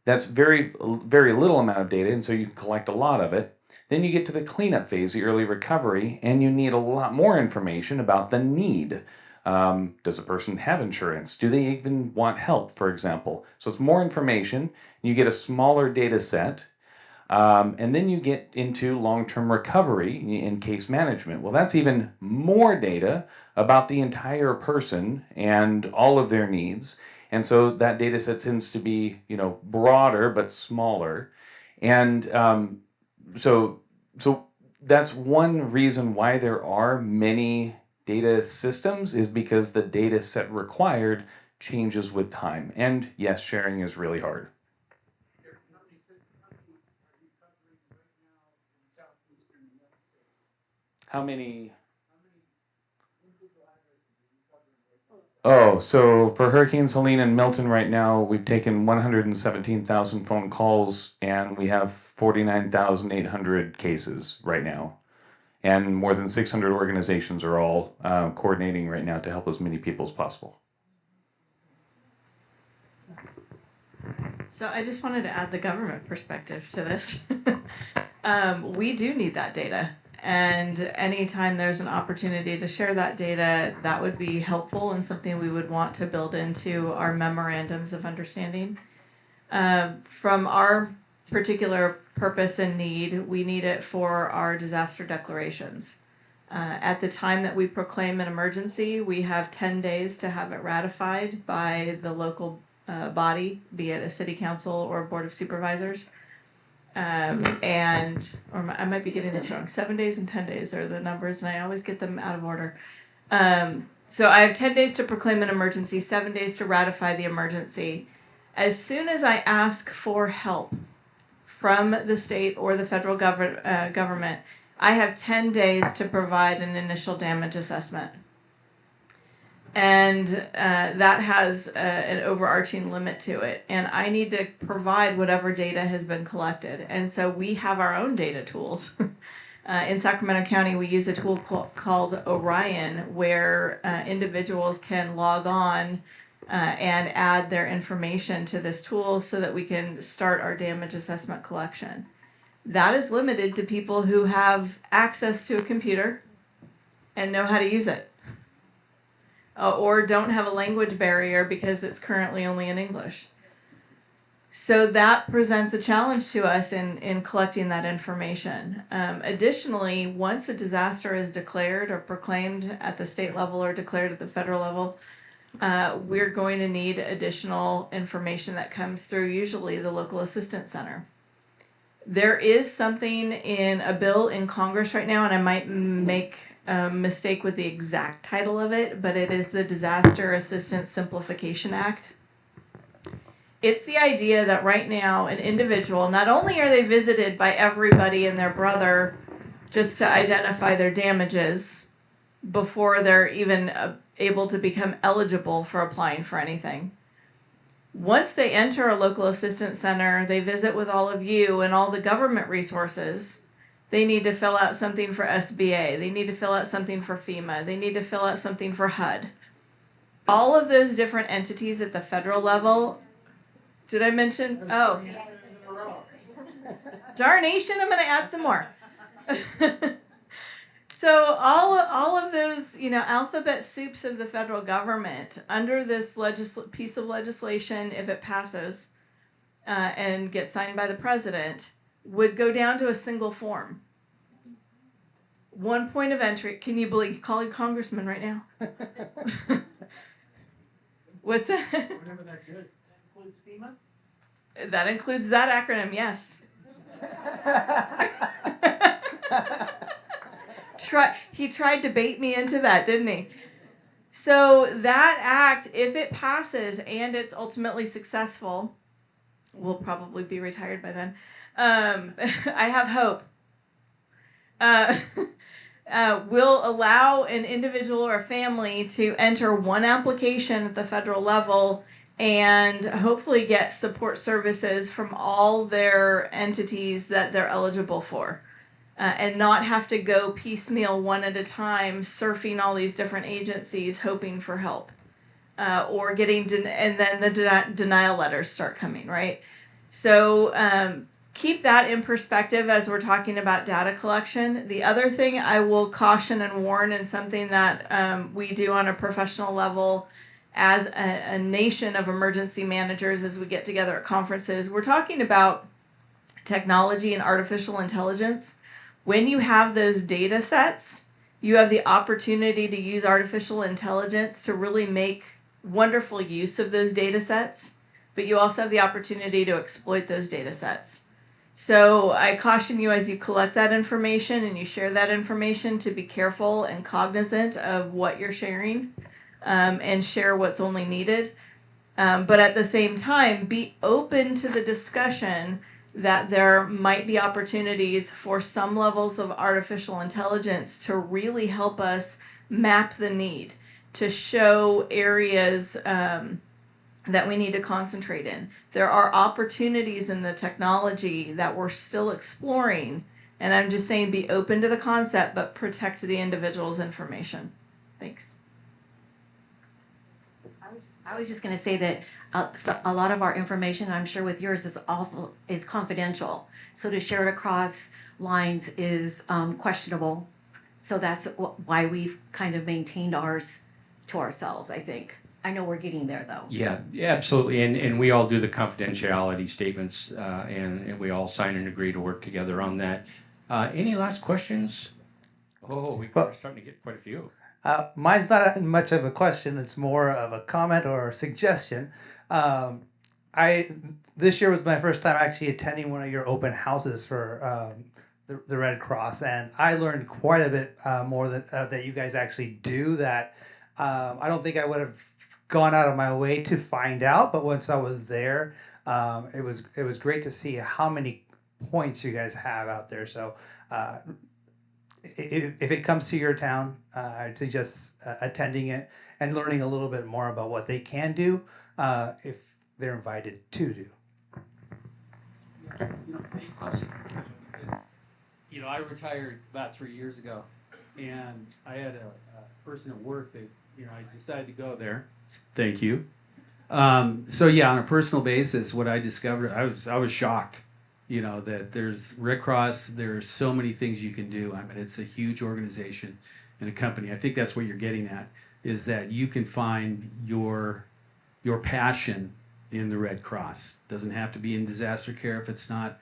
That's very little amount of data, and so you can collect a lot of it. Then you get to the cleanup phase, the early recovery, and you need a lot more information about the need. Does a person have insurance? Do they even want help, for example? So it's more information. You get a smaller data set. And then you get into long-term recovery in case management. Well, that's even more data about the entire person and all of their needs. And so that data set tends to be, broader but smaller. And so that's one reason why there are many data systems, is because the data set required changes with time. And yes, sharing is really hard. How many? Oh, so for Hurricanes Helene and Milton right now, we've taken 117,000 phone calls, and we have 49,800 cases right now. And more than 600 organizations are all coordinating right now to help as many people as possible. So I just wanted to add the government perspective to this. We do need that data. And anytime there's an opportunity to share that data, that would be helpful and something we would want to build into our memorandums of understanding. From our particular purpose and need, we need it for our disaster declarations. At the time that we proclaim an emergency, we have 10 days to have it ratified by the local body, be it a city council or a board of supervisors. I might be getting this wrong. 7 days and 10 days are the numbers, and I always get them out of order. So I have 10 days to proclaim an emergency, 7 days to ratify the emergency. As soon as I ask for help from the state or the federal government, I have 10 days to provide an initial damage assessment. And that has an overarching limit to it. And I need to provide whatever data has been collected. And so we have our own data tools. In Sacramento County, we use a tool called Orion, where individuals can log on and add their information to this tool so that we can start our damage assessment collection. That is limited to people who have access to a computer and know how to use it. Or don't have a language barrier because it's currently only in English. So that presents a challenge to us in collecting that information. Additionally, once a disaster is declared or proclaimed at the state level or declared at the federal level, we're going to need additional information that comes through usually the local assistance center. There is something in a bill in Congress right now, and I might make mistake with the exact title of it, but it is the Disaster Assistance Simplification Act. It's the idea that right now an individual, not only are they visited by everybody and their brother just to identify their damages before they're even able to become eligible for applying for anything. Once they enter a local assistance center, they visit with all of you and all the government resources. They need to fill out something for SBA. They need to fill out something for FEMA. They need to fill out something for HUD. All of those different entities at the federal level. Did I mention? Oh. Darnation, I'm going to add some more. So all of those, alphabet soups of the federal government under this piece of legislation, if it passes and gets signed by the president, would go down to a single form. One point of entry. Can you believe? Call your congressman right now. What's that? Whatever that good. That includes FEMA? That includes that acronym, yes. He tried to bait me into that, didn't he? So that act, if it passes and it's ultimately successful, we'll probably be retired by then. I have hope. Will allow an individual or a family to enter one application at the federal level and hopefully get support services from all their entities that they're eligible for. And not have to go piecemeal one at a time, surfing all these different agencies, hoping for help. Or getting, and then the denial letters start coming, right? So keep that in perspective as we're talking about data collection. The other thing I will caution and warn, and something that we do on a professional level as a nation of emergency managers as we get together at conferences, we're talking about technology and artificial intelligence. When you have those data sets, you have the opportunity to use artificial intelligence to really make wonderful use of those data sets, but you also have the opportunity to exploit those data sets. So I caution you as you collect that information and you share that information to be careful and cognizant of what you're sharing, and share what's only needed. But at the same time, be open to the discussion that there might be opportunities for some levels of artificial intelligence to really help us map the need, to show areas that we need to concentrate in. There are opportunities in the technology that we're still exploring, and I'm just saying be open to the concept, but protect the individual's information. Thanks. I was just going to say that a lot of our information, I'm sure with yours, is confidential. So to share it across lines is questionable. So that's why we've kind of maintained ours to ourselves, I think. I know we're getting there though. Yeah, absolutely. And we all do the confidentiality statements, and we all sign and agree to work together on that. Any last questions? Oh, we're starting to get quite a few. Mine's not much of a question. It's more of a comment or a suggestion. This year was my first time actually attending one of your open houses for the Red Cross, and I learned quite a bit more that you guys actually do that I don't think I would have gone out of my way to find out. But once I was there, it was great to see how many points you guys have out there. So. If it comes to your town, I'd suggest attending it and learning a little bit more about what they can do if they're invited to do. Awesome. Because, I retired about 3 years ago, and I had a person at work that, I decided to go there. Thank you. So yeah, on a personal basis, what I discovered, I was shocked. That there's Red Cross, there's so many things you can do. I mean, it's a huge organization and a company. I think that's what you're getting at, is that you can find your passion in the Red Cross. It doesn't have to be in disaster care if it's not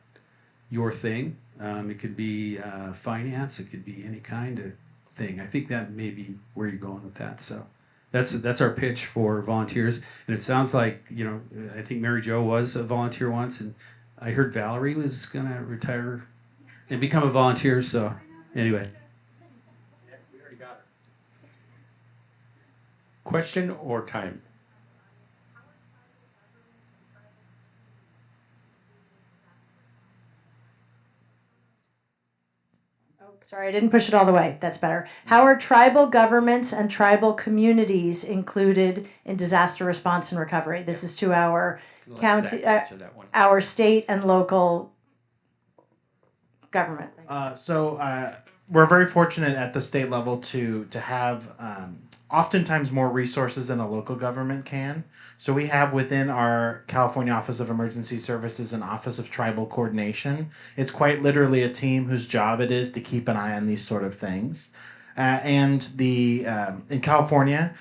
your thing. It could be finance, it could be any kind of thing. I think that may be where you're going with that. So that's our pitch for volunteers. And it sounds like, I think Mary Jo was a volunteer once, and I heard Valerie was going to retire and become a volunteer, so anyway. Yeah, we already got her. Question or time? Oh, sorry, I didn't push it all the way. That's better. How are tribal governments and tribal communities included in disaster response and recovery? This is to our county, our state and local government. We're very fortunate at the state level to have oftentimes more resources than a local government can. So we have within our California Office of Emergency Services an Office of Tribal Coordination. It's quite literally a team whose job it is to keep an eye on these sort of things. And in California,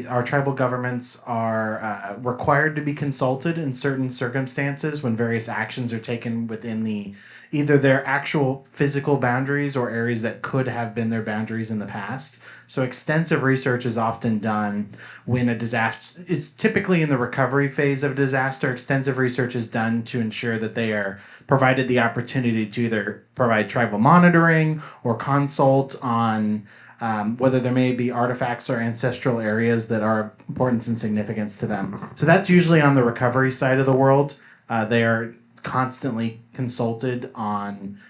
our tribal governments are required to be consulted in certain circumstances when various actions are taken within either their actual physical boundaries or areas that could have been their boundaries in the past. So extensive research is often done when a disaster, it's typically in the recovery phase of a disaster. Extensive research is done to ensure that they are provided the opportunity to either provide tribal monitoring or consult on whether there may be artifacts or ancestral areas that are of importance and significance to them. So that's usually on the recovery side of the world. They are constantly consulted on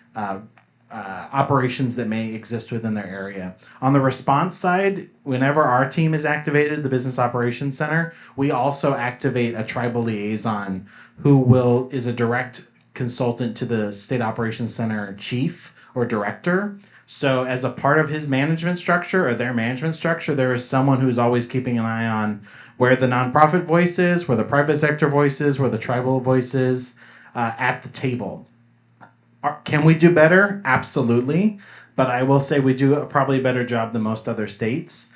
operations that may exist within their area. On the response side, whenever our team is activated, the Business Operations Center, we also activate a tribal liaison who is a direct consultant to the State Operations Center chief or director. So as a part of his management structure or their management structure, there is someone who's always keeping an eye on where the nonprofit voice is, where the private sector voice is, where the tribal voice is at the table. Can we do better? Absolutely. But I will say we do probably a better job than most other states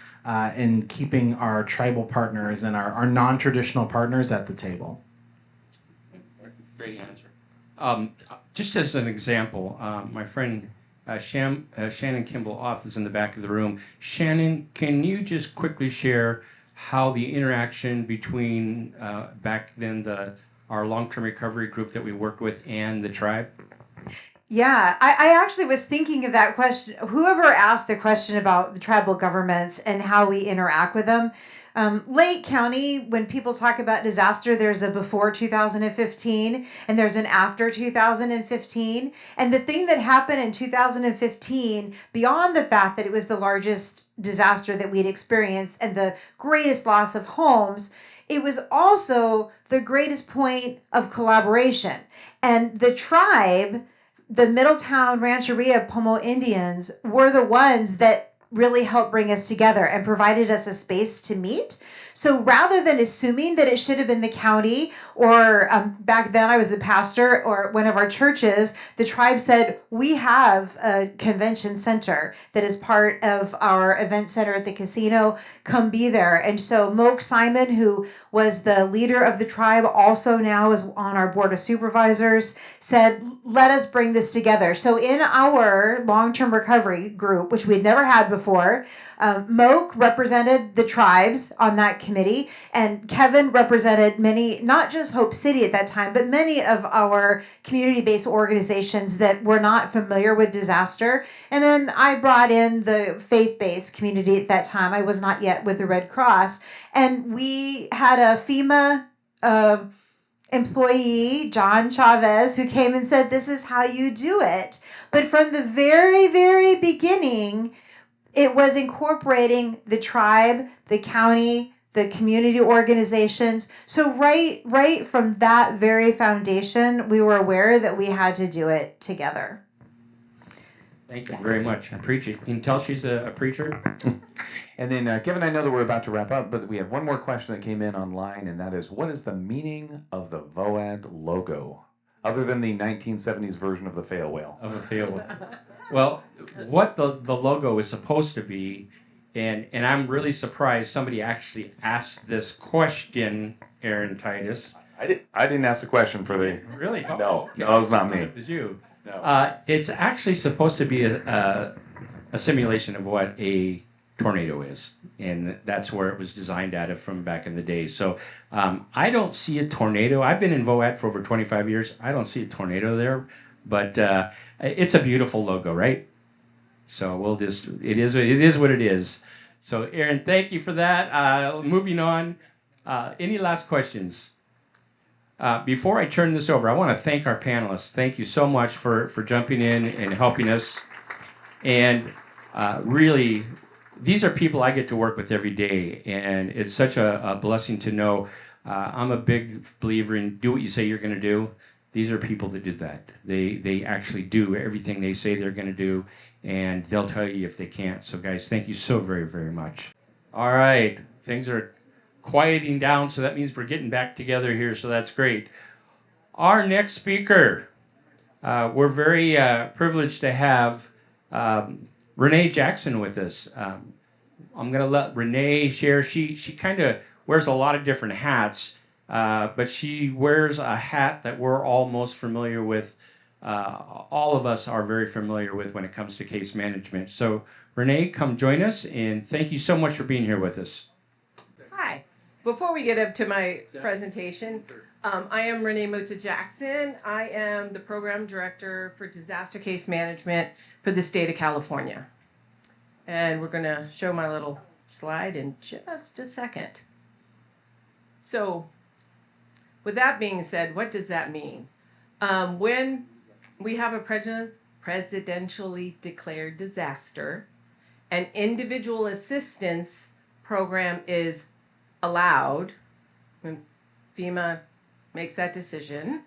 in keeping our tribal partners and our non-traditional partners at the table. Great answer. Just as an example, my friend Shannon Kimball-Off is in the back of the room. Shannon, can you just quickly share how the interaction between back then our long-term recovery group that we worked with and the tribe? Yeah, I actually was thinking of that question. Whoever asked the question about the tribal governments and how we interact with them, Lake County, when people talk about disaster, there's a before 2015 and there's an after 2015. And the thing that happened in 2015, beyond the fact that it was the largest disaster that we'd experienced and the greatest loss of homes, it was also the greatest point of collaboration. And the tribe, the Middletown Rancheria Pomo Indians, were the ones that really helped bring us together and provided us a space to meet. So rather than assuming that it should have been the county, or back then I was the pastor, or one of our churches, the tribe said, we have a convention center that is part of our event center at the casino. Come be there. And so Moke Simon, who was the leader of the tribe, also now is on our board of supervisors, said, let us bring this together. So in our long-term recovery group, which we had never had before, Moke represented the tribes on that committee, and Kevin represented many, not just Hope City at that time, but many of our community-based organizations that were not familiar with disaster. And then I brought in the faith-based community at that time. I was not yet with the Red Cross. And we had a FEMA employee, John Chavez, who came and said, this is how you do it. But from the very, very beginning, it was incorporating the tribe, the county, the community organizations. So right from that very foundation, we were aware that we had to do it together. Thank you very much. I appreciate it. Can you tell she's a preacher? And then, Kevin, I know that we're about to wrap up, but we have one more question that came in online, and that is, what is the meaning of the VOAD logo, other than the 1970s version of the fail whale? Of a fail whale. Well, what the logo is supposed to be, and I'm really surprised somebody actually asked this question, Aaron Titus. I didn't ask the question for the... Really? Oh, No, okay. no, it was not me. It was you. No. It's actually supposed to be a simulation of what a tornado is, and that's where it was designed out of from back in the day. So I don't see a tornado. I've been in VOAD for over 25 years. I don't see a tornado there, but it's a beautiful logo, right? So we'll just, it is what it is. So Aaron, thank you for that. Moving on, any last questions? Before I turn this over, I want to thank our panelists. Thank you so much for jumping in and helping us. And really, these are people I get to work with every day, and it's such a blessing to know. I'm a big believer in do what you say you're going to do. These are people that do that. They actually do everything they say they're going to do, and they'll tell you if they can't. So guys, thank you so very, very much. All right, things are quieting down, so that means we're getting back together here, so that's great. Our next speaker, we're very privileged to have Renee Jackson with us. I'm going to let Renee share. She kind of wears a lot of different hats, but she wears a hat that we're all most familiar with. All of us are very familiar with when it comes to case management. So Renee, come join us, and thank you so much for being here with us. Hi. Before we get up to my presentation, I am Renee Mota Jackson. I am the Program Director for Disaster Case Management for the state of California. And we're going to show my little slide in just a second. So, with that being said, what does that mean? When we have a presidentially declared disaster, an individual assistance program is allowed when FEMA makes that decision.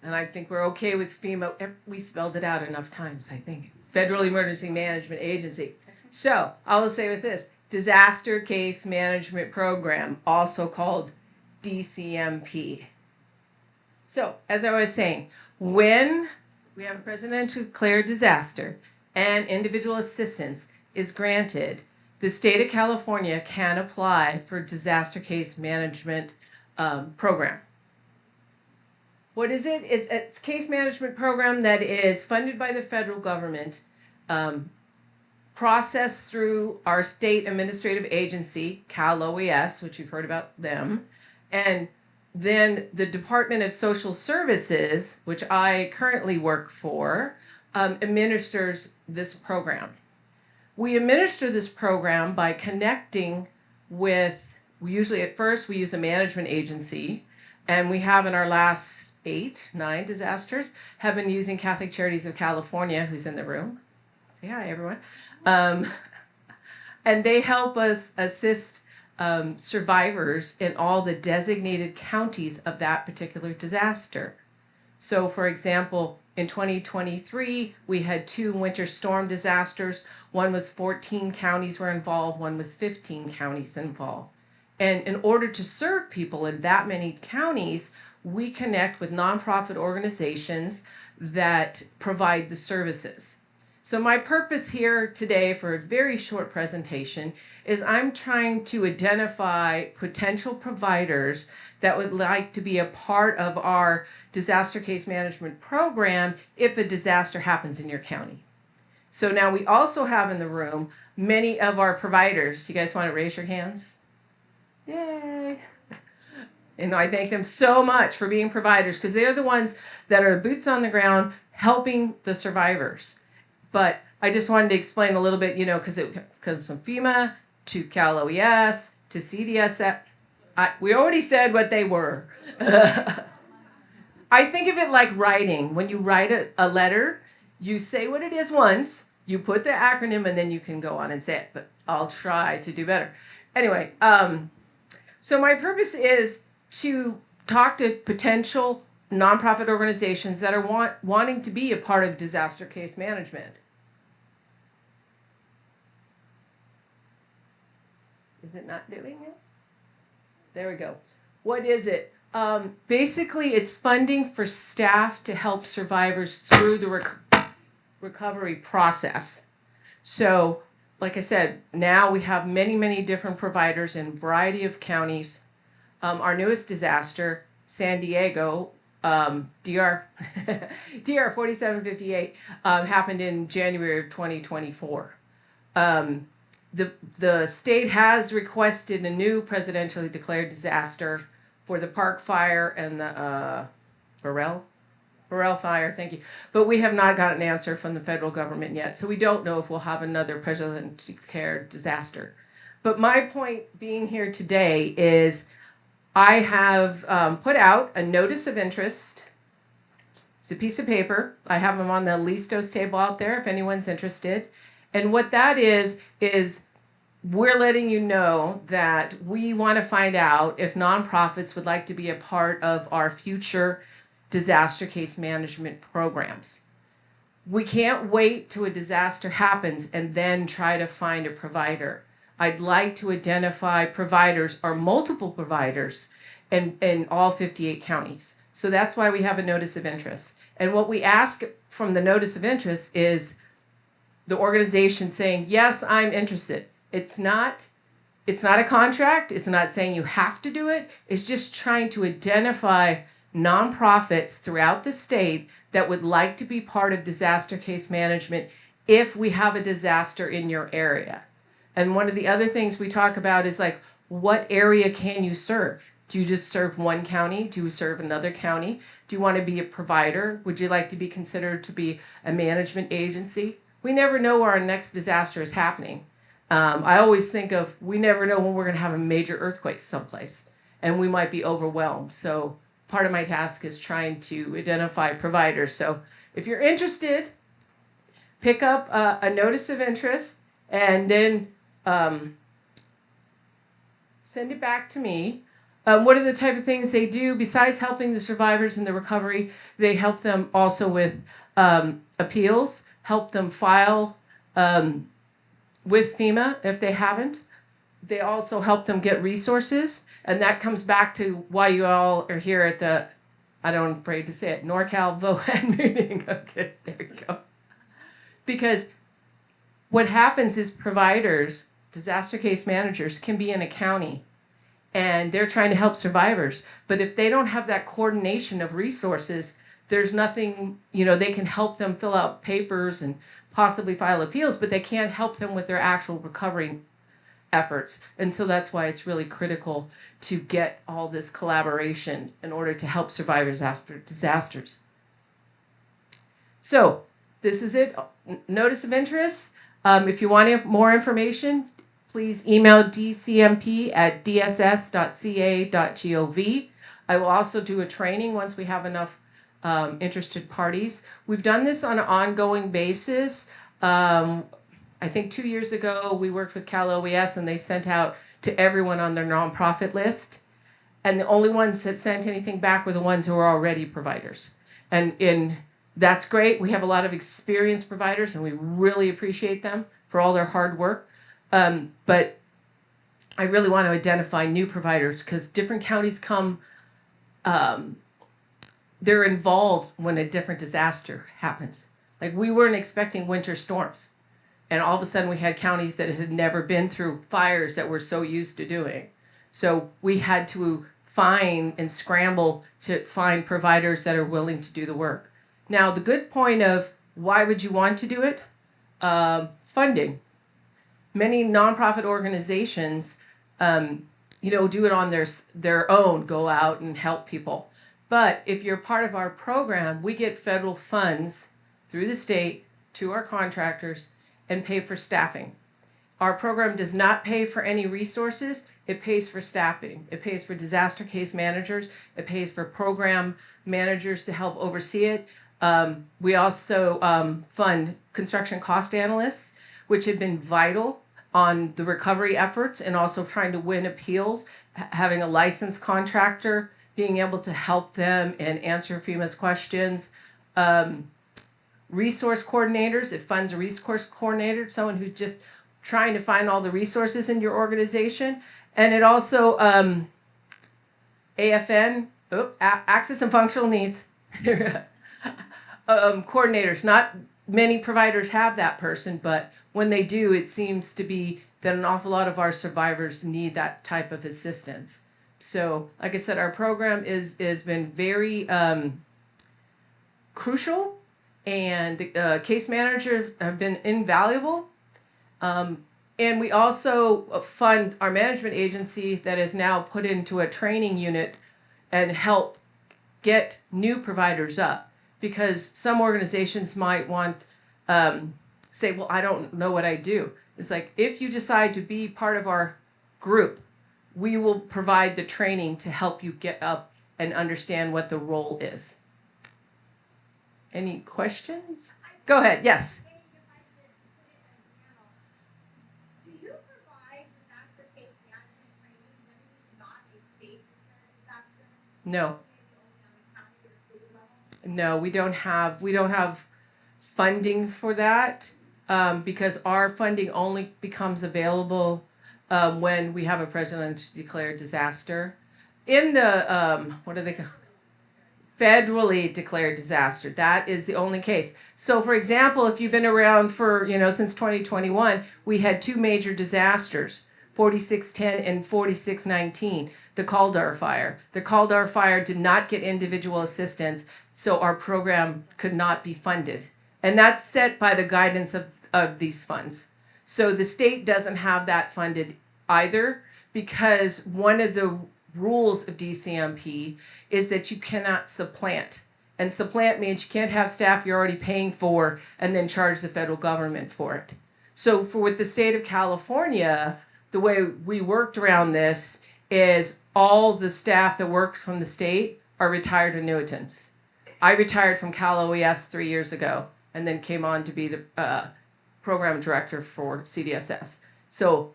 And I think we're okay with FEMA. We spelled it out enough times, I think. Federal Emergency Management Agency. So I will say with this, Disaster Case Management Program, also called DCMP. So as I was saying, when we have a presidential declared disaster and individual assistance is granted, the state of California can apply for disaster case management program. What is it? It's a case management program that is funded by the federal government, processed through our state administrative agency, Cal OES, which you've heard about them, and then the Department of Social Services, which I currently work for, administers this program. We administer this program by connecting with, usually at first we use a management agency, and we have in our last 9 disasters, have been using Catholic Charities of California, who's in the room. Say hi, everyone. And they help us assist survivors in all the designated counties of that particular disaster. So, for example, in 2023, we had 2 winter storm disasters. One was 14 counties were involved, one was 15 counties involved. And in order to serve people in that many counties, we connect with nonprofit organizations that provide the services. So my purpose here today for a very short presentation is I'm trying to identify potential providers that would like to be a part of our disaster case management program if a disaster happens in your county. So now we also have in the room many of our providers. You guys want to raise your hands? Yay. And I thank them so much for being providers because they're the ones that are boots on the ground helping the survivors. But I just wanted to explain a little bit, because it comes from FEMA to Cal OES to CDSF. We already said what they were. I think of it like writing. When you write a letter, you say what it is once, you put the acronym, and then you can go on and say it. But I'll try to do better. Anyway, so my purpose is to talk to potential nonprofit organizations that are wanting to be a part of disaster case management. Is it not doing it? There we go. What is it? Basically, it's funding for staff to help survivors through the recovery process. So, like I said, now we have many, many different providers in a variety of counties. Our newest disaster, San Diego, DR 4758, happened in January of 2024. The state has requested a new presidentially declared disaster for the Park Fire and the Burrell Fire, thank you. But we have not got an answer from the federal government yet, so we don't know if we'll have another presidentially declared disaster. But my point being here today is I have put out a notice of interest. It's a piece of paper. I have them on the Listos table out there if anyone's interested. And what that is we're letting you know that we want to find out if nonprofits would like to be a part of our future disaster case management programs. We can't wait till a disaster happens and then try to find a provider. I'd like to identify providers or multiple providers in all 58 counties. So that's why we have a notice of interest. And what we ask from the notice of interest is the organization saying, yes, I'm interested. It's not a contract. It's not saying you have to do it. It's just trying to identify nonprofits throughout the state that would like to be part of disaster case management if we have a disaster in your area. And one of the other things we talk about is like, what area can you serve? Do you just serve one county? Do you serve another county? Do you want to be a provider? Would you like to be considered to be a management agency? We never know where our next disaster is happening. I always think of, we never know when we're going to have a major earthquake someplace, and we might be overwhelmed. So part of my task is trying to identify providers. So if you're interested, pick up a notice of interest and then send it back to me. What are the type of things they do besides helping the survivors in the recovery? They help them also with appeals, help them file with FEMA if they haven't. They also help them get resources. And that comes back to why you all are here at the, I don't afraid to say it, NorCal VOAD meeting. Okay, there we go. Because what happens is providers, disaster case managers, can be in a county and they're trying to help survivors. But if they don't have that coordination of resources, there's nothing, they can help them fill out papers and possibly file appeals, but they can't help them with their actual recovery efforts. And so that's why it's really critical to get all this collaboration in order to help survivors after disasters. So this is it. Notice of interest. If you want more information, please email dcmp@dss.ca.gov. I will also do a training once we have enough interested parties. We've done this on an ongoing basis. I think 2 years ago, we worked with Cal OES and they sent out to everyone on their nonprofit list. And the only ones that sent anything back were the ones who were already providers. And that's great. We have a lot of experienced providers and we really appreciate them for all their hard work. But I really want to identify new providers because different counties come, they're involved when a different disaster happens. Like we weren't expecting winter storms. And all of a sudden we had counties that had never been through fires that we're so used to doing. So we had to find and scramble to find providers that are willing to do the work. Now, the good point of why would you want to do it? Funding. Many nonprofit organizations, do it on their own, go out and help people. But if you're part of our program, we get federal funds through the state to our contractors and pay for staffing. Our program does not pay for any resources. It pays for staffing. It pays for disaster case managers. It pays for program managers to help oversee it. We also fund construction cost analysts, which have been vital on the recovery efforts and also trying to win appeals, having a licensed contractor, being able to help them and answer FEMA's questions. Resource coordinators, it funds a resource coordinator, someone who's just trying to find all the resources in your organization. And it also, AFN, access and functional needs, coordinators. Not many providers have that person, but when they do, it seems to be that an awful lot of our survivors need that type of assistance. So, like I said, our program has been very crucial, and the case managers have been invaluable. And we also fund our management agency that is now put into a training unit and help get new providers up. Because some organizations might want, say, well, I don't know what I do. It's like, if you decide to be part of our group, we will provide the training to help you get up and understand what the role is. Any questions? Go ahead, yes. Do you provide disaster case management training when it's not a state disaster? No. No, we don't have funding for that because our funding only becomes available when we have a president declared disaster. In the what do they call? Federally declared disaster. That is the only case. So, for example, if you've been around for since 2021, we had two major disasters, 4610 and 4619. The Caldar fire. The Caldar fire did not get individual assistance, so our program could not be funded. And that's set by the guidance of these funds. So the state doesn't have that funded either, because one of the rules of DCMP is that you cannot supplant. And supplant means you can't have staff you're already paying for and then charge the federal government for it. So with the state of California, the way we worked around this is all the staff that works from the state are retired annuitants. I retired from Cal OES 3 years ago and then came on to be the program director for CDSS. So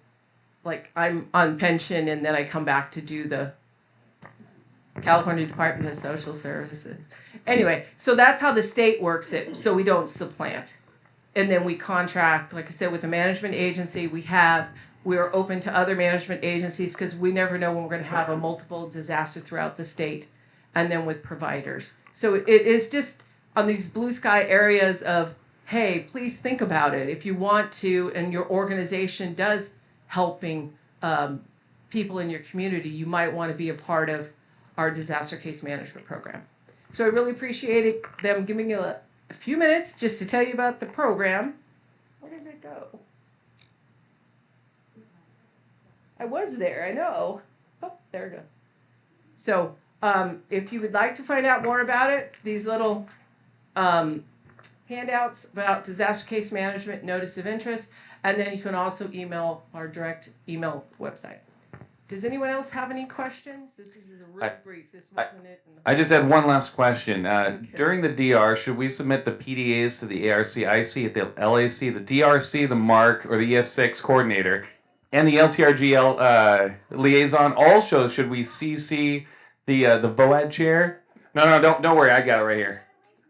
like I'm on pension and then I come back to do the California Department of Social Services. Anyway, so that's how the state works it, so we don't supplant. And then we contract, like I said, with a management agency. We're open to other management agencies because we never know when we're going to have a multiple disaster throughout the state, and then with providers. So it is just on these blue sky areas of, hey, please think about it. If you want to, and your organization does helping people in your community, you might want to be a part of our disaster case management program. So I really appreciate them giving you a few minutes just to tell you about the program. Where did it go? I was there, I know. Oh, there we go. So if you would like to find out more about it, these little handouts about disaster case management, notice of interest, and then you can also email our direct email website. Does anyone else have any questions? This was a real brief. This wasn't it. I just had one last question. Okay. During the DR, should we submit the PDAs to the ARC, IC, the LAC, the DRC, the MARC, or the ES6 coordinator, and the LTRGL liaison? Also, should we CC the VOAD chair? No, don't worry. I got it right here.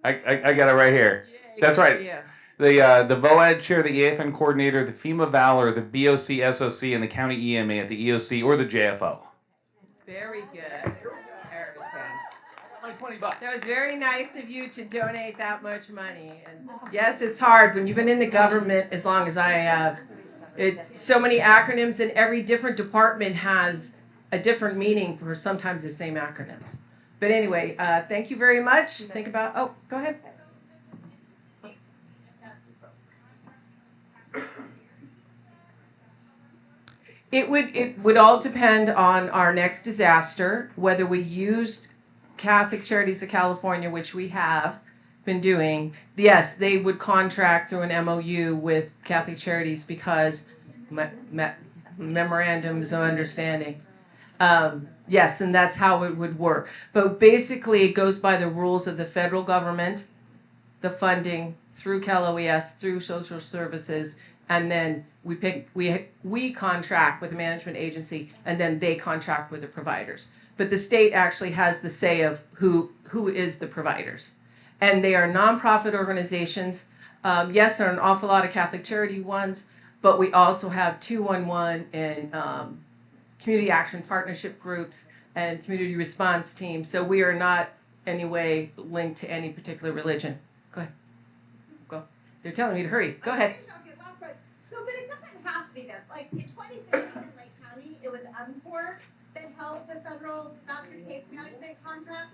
I got it right here. That's right. Yeah. The VOAD chair, the EFN coordinator, the FEMA Valor, the BOC SOC, and the county EMA at the EOC or the JFO. Very good. Very good. That was very nice of you to donate that much money. And yes, it's hard when you've been in the government as long as I have. It's so many acronyms, and every different department has a different meaning for sometimes the same acronyms. But anyway, thank you very much. Think about, oh, go ahead. It would all depend on our next disaster, whether we used Catholic Charities of California, which we have been doing. Yes, they would contract through an MOU with Catholic Charities because memorandums of understanding. Yes, and that's how it would work. But basically, it goes by the rules of the federal government, the funding through Cal OES, through social services, and then we contract with the management agency, and then they contract with the providers. But the state actually has the say of who is the providers. And they are nonprofit organizations. Yes, there are an awful lot of Catholic charity ones, but we also have 211 and community action partnership groups and community response teams. So we are not any way linked to any particular religion. Go ahead. Go. They're telling me to hurry. Go ahead. Okay, last part. So, but it doesn't have to be this. Like in 2015 in Lake County, it was UNCOR that held the federal disaster case management contract,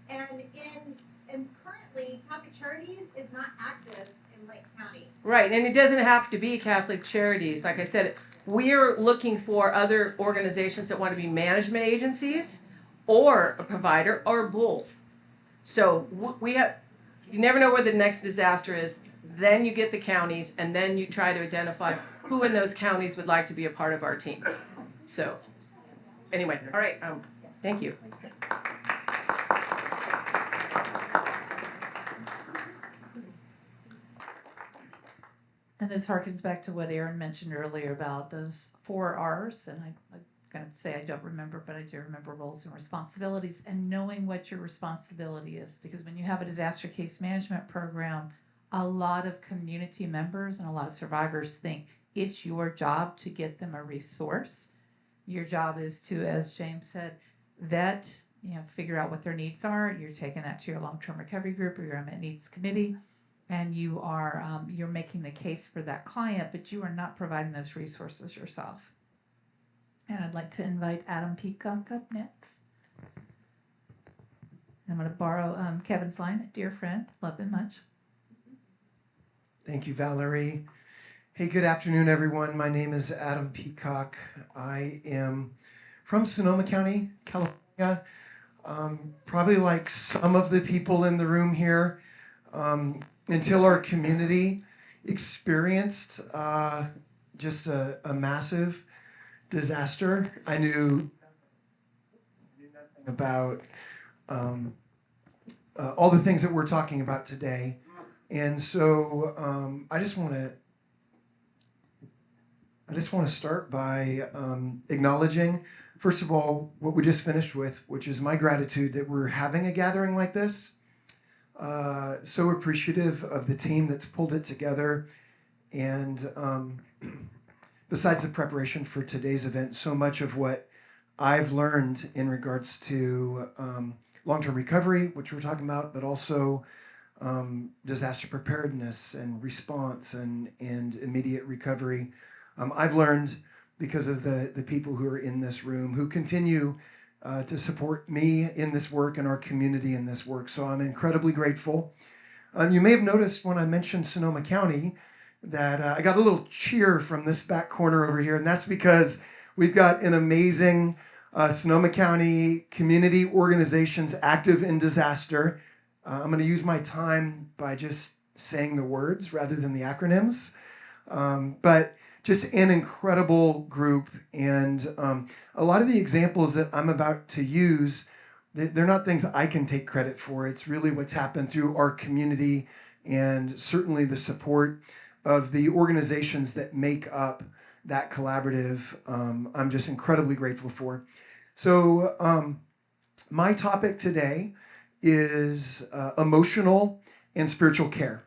and currently Catholic Charities is not active in Lake County. Right, and it doesn't have to be Catholic Charities. Like I said, we're looking for other organizations that want to be management agencies or a provider or both. So we have, you never know where the next disaster is. Then you get the counties, and then you try to identify who in those counties would like to be a part of our team. So anyway, all right, thank you. And this harkens back to what Aaron mentioned earlier about those 4 R's. And I'm going to say I don't remember, but I do remember roles and responsibilities and knowing what your responsibility is. Because when you have a disaster case management program, a lot of community members and a lot of survivors think it's your job to get them a resource. Your job is to, as James said, vet, figure out what their needs are. You're taking that to your long-term recovery group or your unmet needs committee. And you are you're making the case for that client, but you are not providing those resources yourself. And I'd like to invite Adam Peacocke up next. I'm going to borrow Kevin's line, dear friend, love him much. Thank you, Valerie. Hey, good afternoon, everyone. My name is Adam Peacocke. I am from Sonoma County, California. Probably like some of the people in the room here, until our community experienced just a massive disaster. I knew nothing about all the things that we're talking about today. And so I just want to start by acknowledging, first of all, what we just finished with, which is my gratitude that we're having a gathering like this. So appreciative of the team that's pulled it together. And besides the preparation for today's event, so much of what I've learned in regards to long-term recovery, which we're talking about, but also disaster preparedness and response and immediate recovery. I've learned because of the people who are in this room who continue to support me in this work and our community in this work. So I'm incredibly grateful. You may have noticed when I mentioned Sonoma County that I got a little cheer from this back corner over here, and that's because we've got an amazing Sonoma County community organizations active in disaster. I'm going to use my time by just saying the words rather than the acronyms. But just an incredible group. And a lot of the examples that I'm about to use, they're not things I can take credit for. It's really what's happened through our community and certainly the support of the organizations that make up that collaborative. I'm just incredibly grateful for. So my topic today is emotional and spiritual care.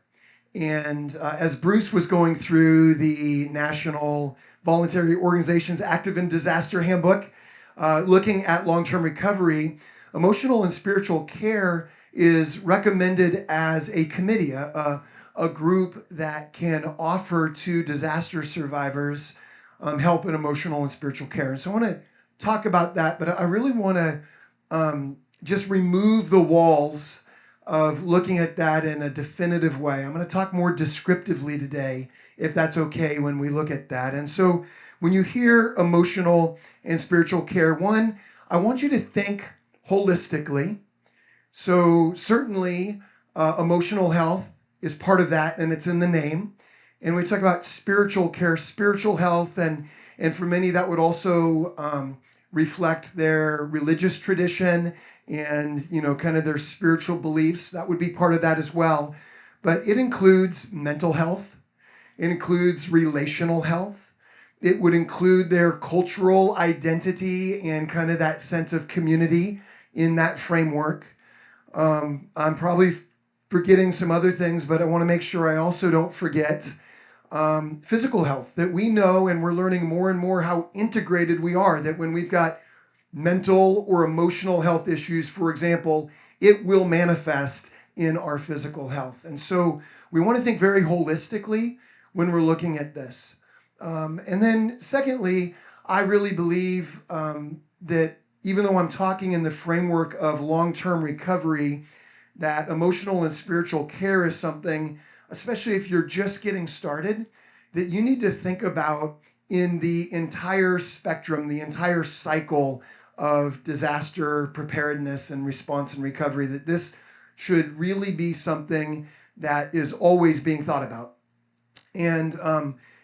And as Bruce was going through the National Voluntary Organizations Active in Disaster Handbook, looking at long-term recovery, emotional and spiritual care is recommended as a committee, a group that can offer to disaster survivors help in emotional and spiritual care. And so I want to talk about that, but I really want to just remove the walls of looking at that in a definitive way. I'm going to talk more descriptively today, if that's okay, when we look at that. And so when you hear emotional and spiritual care, one, I want you to think holistically. So certainly emotional health is part of that, and it's in the name. And we talk about spiritual care, spiritual health, and for many that would also reflect their religious tradition and, you know, kind of their spiritual beliefs. That would be part of that as well. But it includes mental health. It includes relational health. It would include their cultural identity and kind of that sense of community in that framework. I'm probably forgetting some other things, but I want to make sure I also don't forget physical health, that we know, and we're learning more and more how integrated we are, that when we've got mental or emotional health issues, for example, it will manifest in our physical health. And so we want to think very holistically when we're looking at this. And then secondly, I really believe that even though I'm talking in the framework of long-term recovery, that emotional and spiritual care is something, especially if you're just getting started, that you need to think about in the entire spectrum, the entire cycle of disaster preparedness and response and recovery, that this should really be something that is always being thought about. And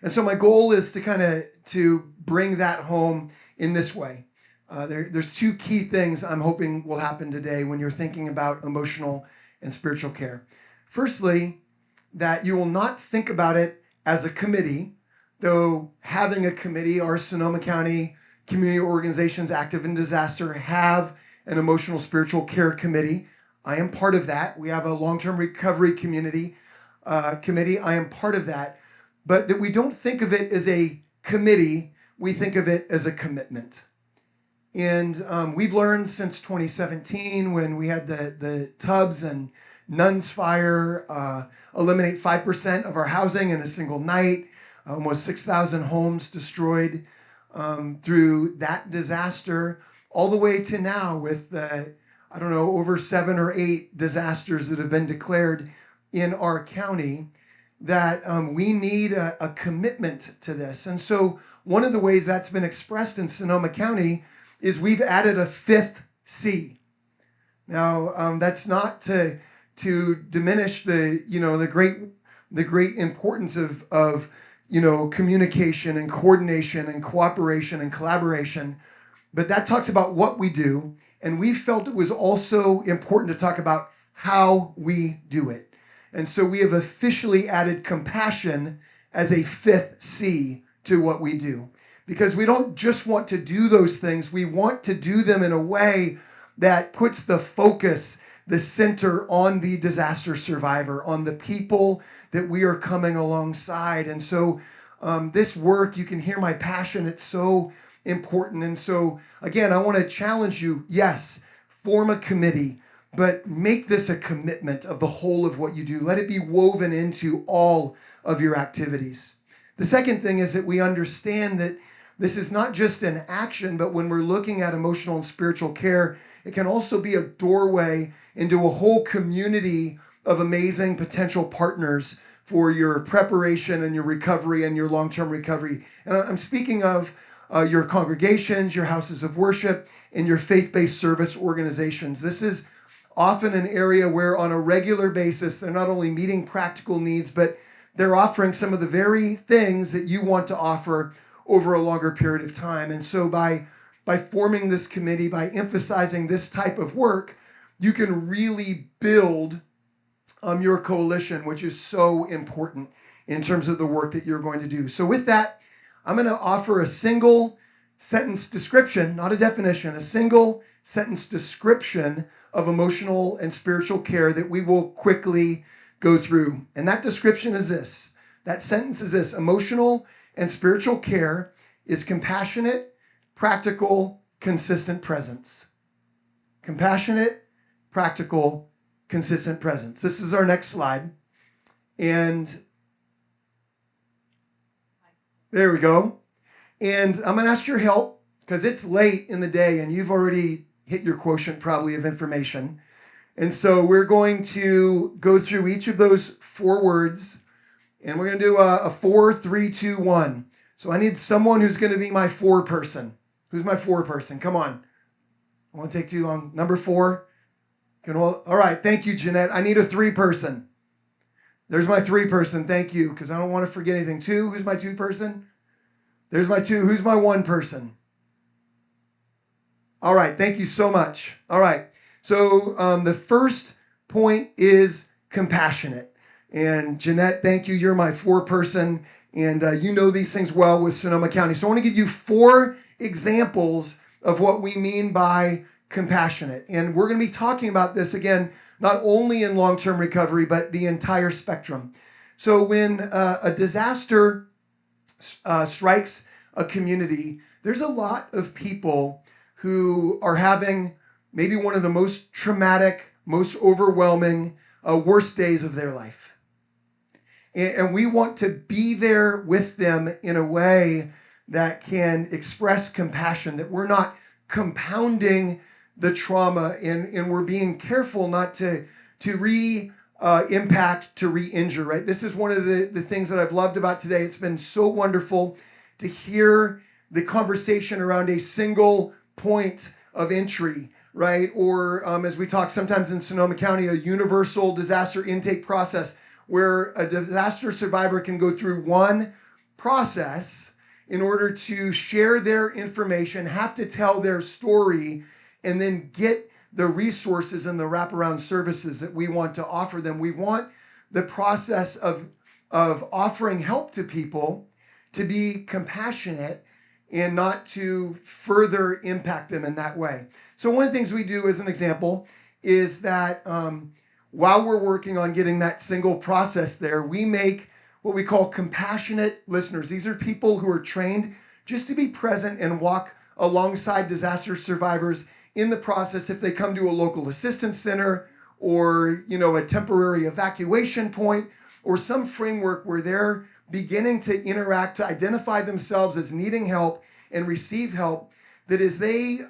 so my goal is to bring that home in this way. There's two key things I'm hoping will happen today when you're thinking about emotional and spiritual care. Firstly, that you will not think about it as a committee, though having a committee, our Sonoma County Community Organizations Active in Disaster have an emotional spiritual care committee. I am part of that. We have a long-term recovery committee. I am part of that. But that we don't think of it as a committee, we think of it as a commitment. And we've learned since 2017, when we had the Tubbs and Nuns fire eliminate 5% of our housing in a single night, almost 6,000 homes destroyed through that disaster, all the way to now with over 7 or 8 disasters that have been declared in our county, that we need a commitment to this. And so one of the ways that's been expressed in Sonoma County is we've added a 5th C. Now, that's not to diminish the great importance of communication and coordination and cooperation and collaboration, but that talks about what we do, and we felt it was also important to talk about how we do it. And so we have officially added compassion as a 5th C to what we do, because we don't just want to do those things, we want to do them in a way that puts the focus, the center on the disaster survivor, on the people that we are coming alongside. And so this work, you can hear my passion, it's so important. And so again, I want to challenge you, yes, form a committee, but make this a commitment of the whole of what you do. Let it be woven into all of your activities. The second thing is that we understand that this is not just an action, but when we're looking at emotional and spiritual care, it can also be a doorway into a whole community of amazing potential partners for your preparation and your recovery and your long-term recovery. And I'm speaking of your congregations, your houses of worship, and your faith-based service organizations. This is often an area where on a regular basis, they're not only meeting practical needs, but they're offering some of the very things that you want to offer over a longer period of time. And so by forming this committee, by emphasizing this type of work, you can really build your coalition, which is so important in terms of the work that you're going to do. So with that, I'm going to offer a single sentence description, not a definition, a single sentence description of emotional and spiritual care that we will quickly go through. And that description is this. That sentence is this: emotional and spiritual care is compassionate, practical, consistent presence. Compassionate, practical, consistent presence. This is our next slide. And there we go. And I'm going to ask your help because it's late in the day and you've already hit your quotient probably of information. And so we're going to go through each of those 4 words, and we're going to do a 4, 3, 2, 1. So I need someone who's going to be my 4 person. Who's my 4 person? Come on. I won't take too long. Number 4. All right. Thank you, Jeanette. I need a 3 person. There's my 3 person. Thank you, because I don't want to forget anything. 2. Who's my 2 person? There's my 2. Who's my 1 person? All right. Thank you so much. All right. So the first point is compassionate. And Jeanette, thank you. You're my 4 person. And you know these things well with Sonoma County. So I want to give you 4 examples of what we mean by compassionate. And we're going to be talking about this again, not only in long-term recovery, but the entire spectrum. So when a disaster strikes a community, there's a lot of people who are having maybe one of the most traumatic, most overwhelming, worst days of their life. And we want to be there with them in a way that can express compassion, that we're not compounding the trauma and we're being careful not to impact, to re-injure, right? This is one of the things that I've loved about today. It's been so wonderful to hear the conversation around a single point of entry, right? Or as we talk sometimes in Sonoma County, a universal disaster intake process where a disaster survivor can go through one process in order to share their information, have to tell their story, and then get the resources and the wraparound services that we want to offer them. We want the process of offering help to people to be compassionate and not to further impact them in that way. So one of the things we do as an example is that while we're working on getting that single process there, we make what we call compassionate listeners. These are people who are trained just to be present and walk alongside disaster survivors in the process if they come to a local assistance center or, a temporary evacuation point or some framework where they're beginning to interact, to identify themselves as needing help and receive help, that as they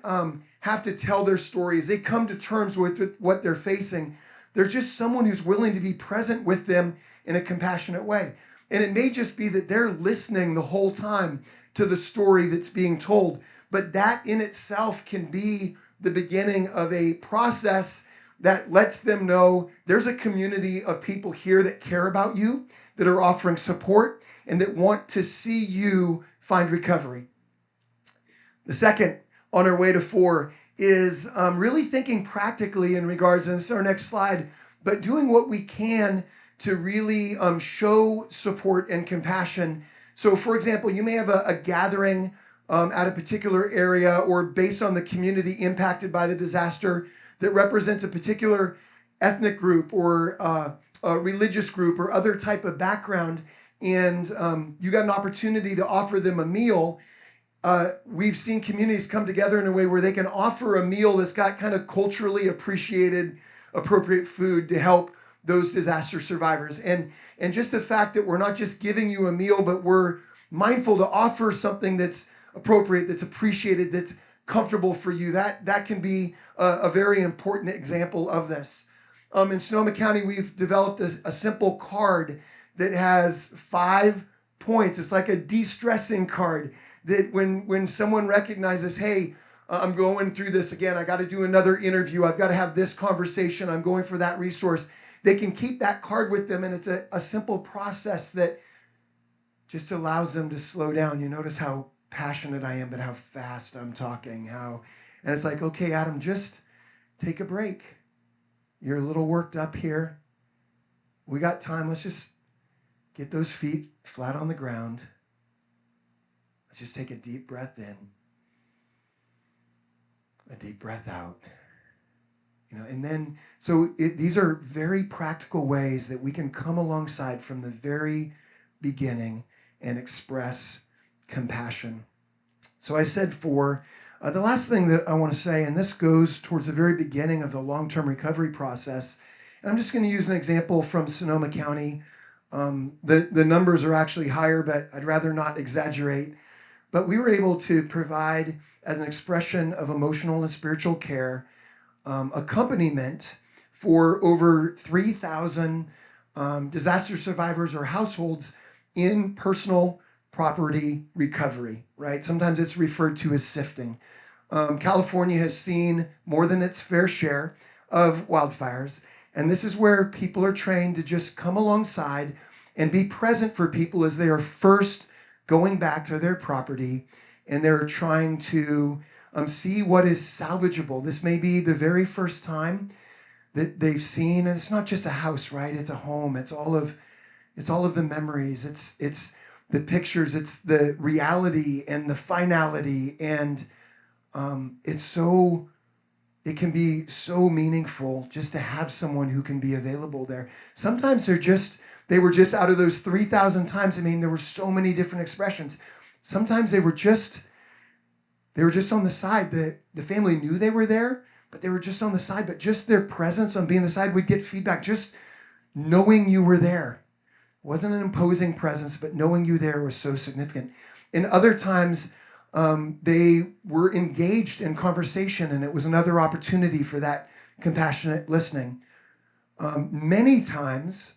have to tell their story, as they come to terms with what they're facing, there's just someone who's willing to be present with them in a compassionate way. And it may just be that they're listening the whole time to the story that's being told, but that in itself can be the beginning of a process that lets them know there's a community of people here that care about you, that are offering support, and that want to see you find recovery. The second, on our way to 4, is really thinking practically in regards, and this is our next slide, but doing what we can to really show support and compassion. So for example, you may have a gathering at a particular area or based on the community impacted by the disaster that represents a particular ethnic group or a religious group or other type of background, and you got an opportunity to offer them a meal. We've seen communities come together in a way where they can offer a meal that's got kind of culturally appreciated, appropriate food to help those disaster survivors. And just the fact that we're not just giving you a meal, but we're mindful to offer something that's appropriate, that's appreciated, that's comfortable for you. That can be a very important example of this. In Sonoma County, we've developed a simple card that has 5 points. It's like a de-stressing card that when someone recognizes, hey, I'm going through this again, I got to do another interview, I've got to have this conversation, I'm going for that resource, they can keep that card with them, and it's a simple process that just allows them to slow down. You notice how passionate I am, but how fast I'm talking, and it's like, okay, Adam, just take a break. You're a little worked up here. We got time. Let's just get those feet flat on the ground. Let's just take a deep breath in, a deep breath out. And then these are very practical ways that we can come alongside from the very beginning and express compassion. So I said 4. The last thing that I want to say, and this goes towards the very beginning of the long-term recovery process, and I'm just going to use an example from Sonoma County. The numbers are actually higher, but I'd rather not exaggerate. But we were able to provide, as an expression of emotional and spiritual care, accompaniment for over 3,000 disaster survivors or households in personal property recovery, right? Sometimes it's referred to as sifting. California has seen more than its fair share of wildfires, and this is where people are trained to just come alongside and be present for people as they are first going back to their property, and they're trying to see what is salvageable. This may be the very first time that they've seen, and it's not just a house, right? It's a home. It's all of the memories. It's the pictures. It's the reality and the finality, and it can be so meaningful just to have someone who can be available there. Sometimes they were just out of those 3,000 times. I mean, there were so many different expressions. Sometimes they were just on the side. The family knew they were there, but they were just on the side. But just their presence on being the side would get feedback. Just knowing you were there. It wasn't an imposing presence, but knowing you there was so significant. And other times, they were engaged in conversation, and it was another opportunity for that compassionate listening. Many times,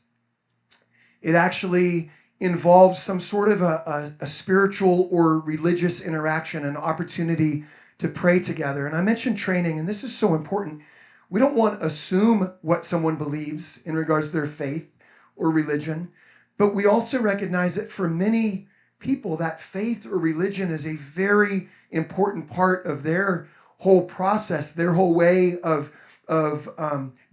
it actually involves some sort of a spiritual or religious interaction, an opportunity to pray together. And I mentioned training, and this is so important. We don't want to assume what someone believes in regards to their faith or religion, but we also recognize that for many people, that faith or religion is a very important part of their whole process, their whole way of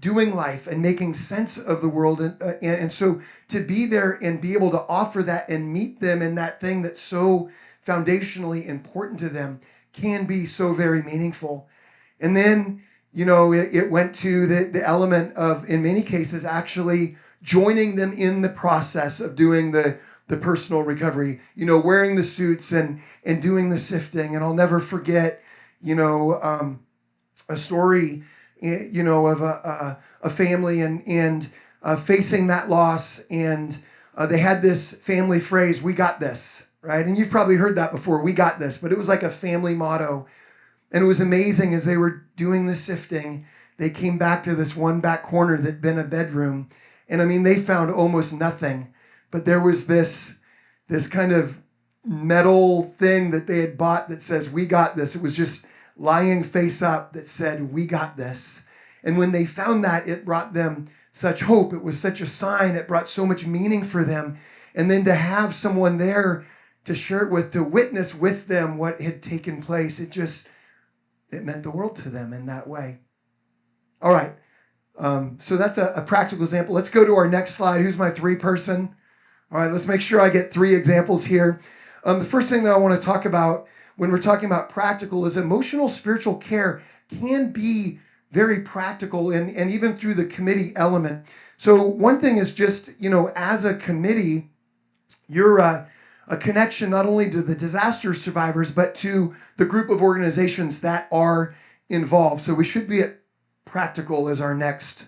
doing life and making sense of the world. And so to be there and be able to offer that and meet them in that thing that's so foundationally important to them can be so very meaningful. And then, it went to the element of, in many cases, actually joining them in the process of doing the personal recovery, wearing the suits and doing the sifting. And I'll never forget, a story, of a family and facing that loss. And they had this family phrase, "We got this," right? And you've probably heard that before, "We got this," but it was like a family motto. And it was amazing as they were doing the sifting, they came back to this one back corner that'd been a bedroom. And I mean, they found almost nothing, but there was this kind of metal thing that they had bought that says, "We got this." It was just lying face up that said, "We got this." And when they found that, it brought them such hope. It was such a sign. It brought so much meaning for them. And then to have someone there to share it with, to witness with them what had taken place, it meant the world to them in that way. All right. So that's a practical example. Let's go to our next slide. Who's my 3 person? All right, let's make sure I get 3 examples here. The first thing that I want to talk about when we're talking about practical is emotional spiritual care can be very practical and even through the committee element. So one thing is just, as a committee, you're a connection not only to the disaster survivors, but to the group of organizations that are involved. So we should be at practical as our next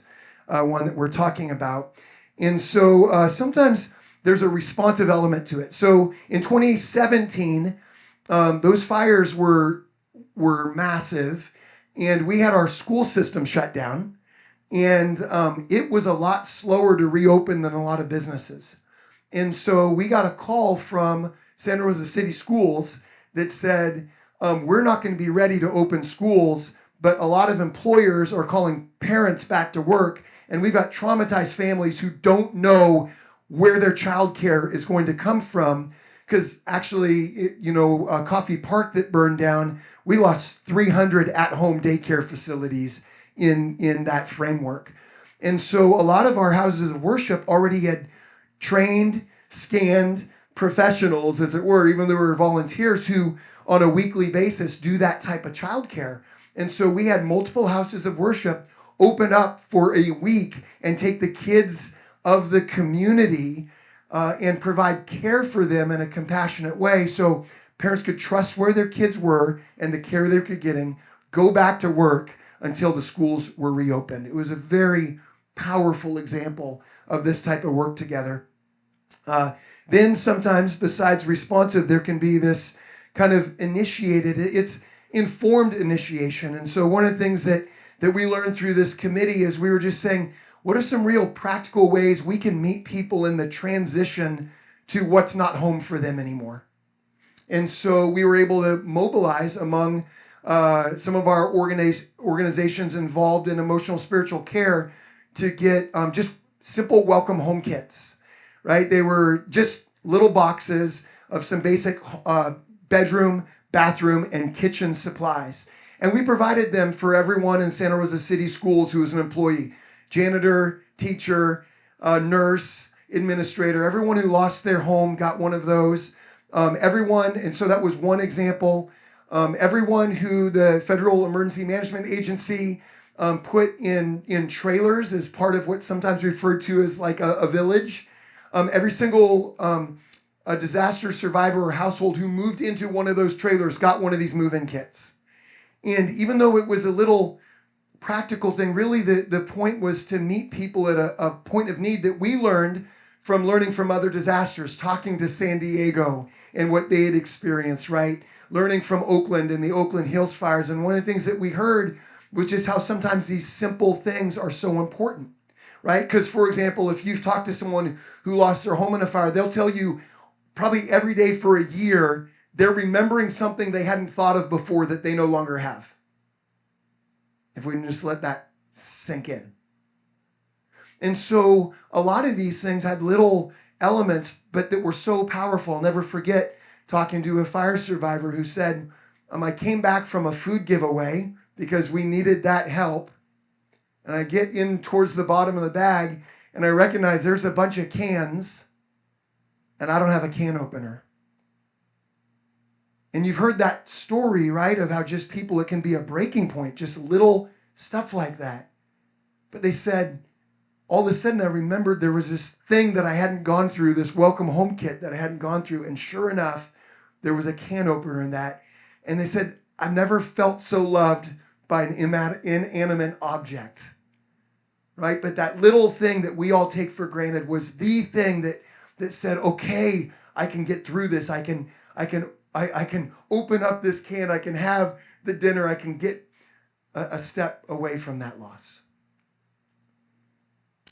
one that we're talking about. And so sometimes there's a responsive element to it. So in 2017, those fires were massive, and we had our school system shut down, and it was a lot slower to reopen than a lot of businesses. And so we got a call from Santa Rosa City Schools that said, we're not going to be ready to open schools, but a lot of employers are calling parents back to work, and we've got traumatized families who don't know where their childcare is going to come from. Because actually, Coffee Park that burned down, we lost 300 at-home daycare facilities in that framework. And so a lot of our houses of worship already had trained, scanned professionals, as it were, even though we were volunteers who, on a weekly basis, do that type of childcare. And so we had multiple houses of worship open up for a week and take the kids of the community and provide care for them in a compassionate way so parents could trust where their kids were and the care they were getting, go back to work until the schools were reopened. It was a very powerful example of this type of work together. Then sometimes, besides responsive, there can be this kind of initiated, it's informed initiation. And so one of the things that we learned through this committee is we were just saying, what are some real practical ways we can meet people in the transition to what's not home for them anymore? And so we were able to mobilize among some of our organizations involved in emotional spiritual care to get just simple welcome home kits, right? They were just little boxes of some basic bedroom, bathroom, and kitchen supplies. And we provided them for everyone in Santa Rosa City Schools who was an employee, janitor, teacher, nurse, administrator, everyone who lost their home got one of those. Everyone, and so that was one example. Everyone who the Federal Emergency Management Agency put in trailers as part of what's sometimes referred to as like a village. Every single a disaster survivor or household who moved into one of those trailers got one of these move-in kits. And even though it was a little practical thing, really the point was to meet people at a point of need that we learned from learning from other disasters, talking to San Diego and what they had experienced, right? Learning from Oakland and the Oakland Hills fires. And one of the things that we heard was just how sometimes these simple things are so important, right? Because, for example, if you've talked to someone who lost their home in a fire, they'll tell you probably every day for a year, they're remembering something they hadn't thought of before that they no longer have. If we can just let that sink in. And so a lot of these things had little elements, but that were so powerful. I'll never forget talking to a fire survivor who said, I came back from a food giveaway because we needed that help. And I get in towards the bottom of the bag and I recognize there's a bunch of cans and I don't have a can opener. And you've heard that story, right, of how just people, it can be a breaking point, just little stuff like that. But they said, all of a sudden I remembered there was this thing that I hadn't gone through, this welcome home kit that I hadn't gone through. And sure enough, there was a can opener in that. And they said, I've never felt so loved by an inanimate object, right? But that little thing that we all take for granted was the thing that said, okay, I can get through this. I can open up this can. I can have the dinner. I can get a step away from that loss.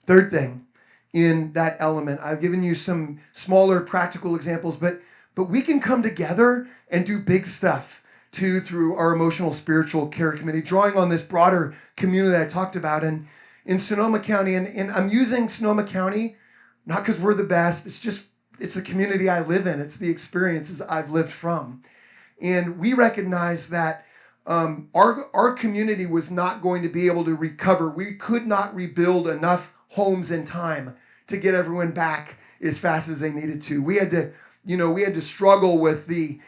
Third thing in that element, I've given you some smaller practical examples, but we can come together and do big stuff too through our emotional spiritual care committee, drawing on this broader community that I talked about in Sonoma County. And I'm using Sonoma County not because we're the best. It's a community I live in. It's the experiences I've lived from. And we recognize that our community was not going to be able to recover. We could not rebuild enough homes in time to get everyone back as fast as they needed to. We had to struggle with the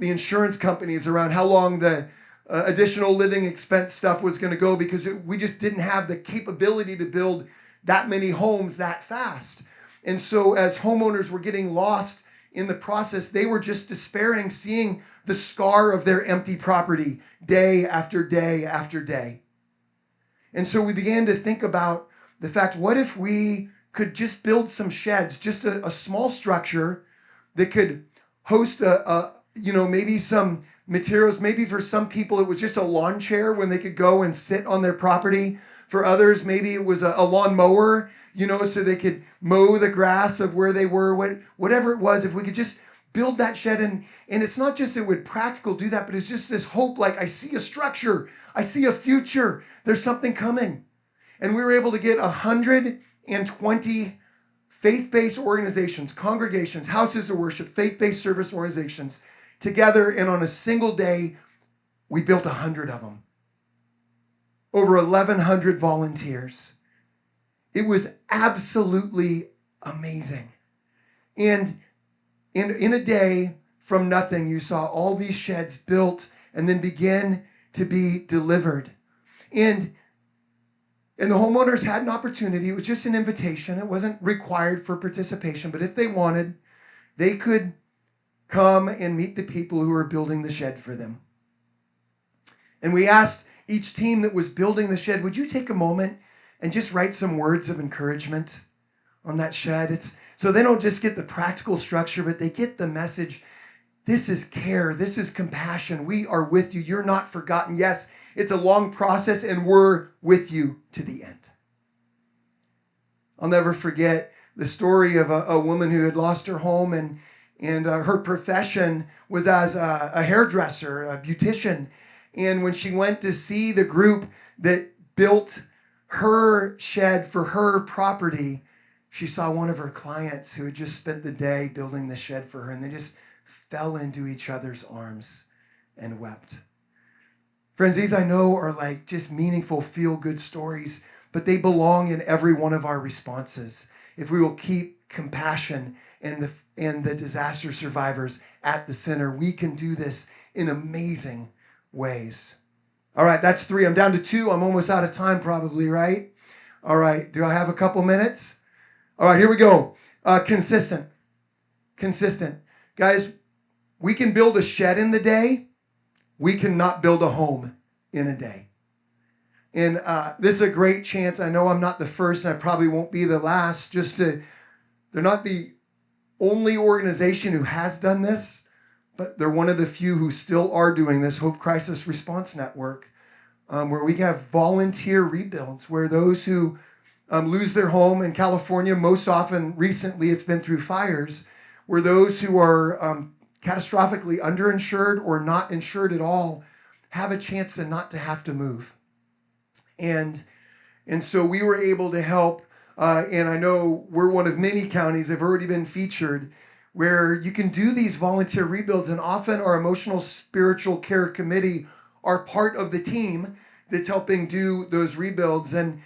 insurance companies around how long the additional living expense stuff was going to go because we just didn't have the capability to build that many homes that fast. And so as homeowners were getting lost in the process, they were just despairing, seeing the scar of their empty property day after day after day. And so we began to think about the fact, what if we could just build some sheds, just a small structure that could host maybe some materials. Maybe for some people it was just a lawn chair when they could go and sit on their property. For others, maybe it was a lawn mower, so they could mow the grass of where they were, whatever it was. If we could just build that shed, and it's not just it would practical do that, but it's just this hope, like I see a structure, I see a future, there's something coming. And we were able to get 120 faith-based organizations, congregations, houses of worship, faith-based service organizations together, and on a single day, we built 100 of them. Over 1,100 volunteers. It was absolutely amazing. And in a day, from nothing, you saw all these sheds built and then begin to be delivered. And And the homeowners had an opportunity. It was just an invitation. It wasn't required for participation, but if they wanted, they could come and meet the people who were building the shed for them. And we asked each team that was building the shed, would you take a moment and just write some words of encouragement on that shed? It's so they don't just get the practical structure, but they get the message. This is care. This is compassion. We are with you. You're not forgotten. Yes, it's a long process, and we're with you to the end. I'll never forget the story of a woman who had lost her home, and her profession was as a hairdresser, a beautician. And when she went to see the group that built her shed for her property, she saw one of her clients who had just spent the day building the shed for her, and they just fell into each other's arms and wept. Friends, these I know are like just meaningful, feel-good stories, but they belong in every one of our responses. If we will keep compassion and the disaster survivors at the center, we can do this in amazing ways. All right, that's 3. I'm down to 2. I'm almost out of time probably, right? All right, do I have a couple minutes? All right, here we go. Consistent. Guys, we can build a shed in the day. We cannot build a home in a day. And this is a great chance. I know I'm not the first, and I probably won't be the last. They're not the only organization who has done this, but they're one of the few who still are doing this, Hope Crisis Response Network, where we have volunteer rebuilds, where those who lose their home in California, most often recently it's been through fires, where those who are catastrophically underinsured or not insured at all have a chance to not to have to move. And so we were able to help, and I know we're one of many counties that have already been featured, where you can do these volunteer rebuilds, and often our emotional spiritual care committee are part of the team that's helping do those rebuilds. And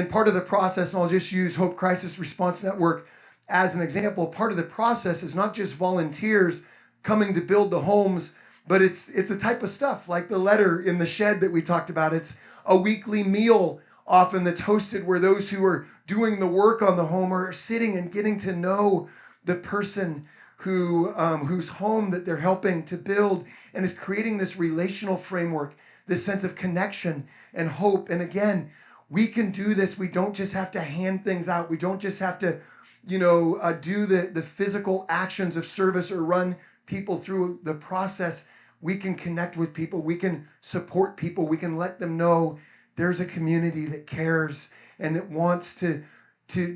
part of the process, and I'll just use Hope Crisis Response Network as an example, part of the process is not just volunteers coming to build the homes, but it's a type of stuff like the letter in the shed that we talked about. It's a weekly meal often that's hosted where those who are doing the work on the home are sitting and getting to know the person whose home that they're helping to build, and is creating this relational framework, this sense of connection and hope. And again, we can do this. We don't just have to hand things out. We don't just have to, do the physical actions of service or run people through the process. We can connect with people. We can support people. We can let them know there's a community that cares and that wants to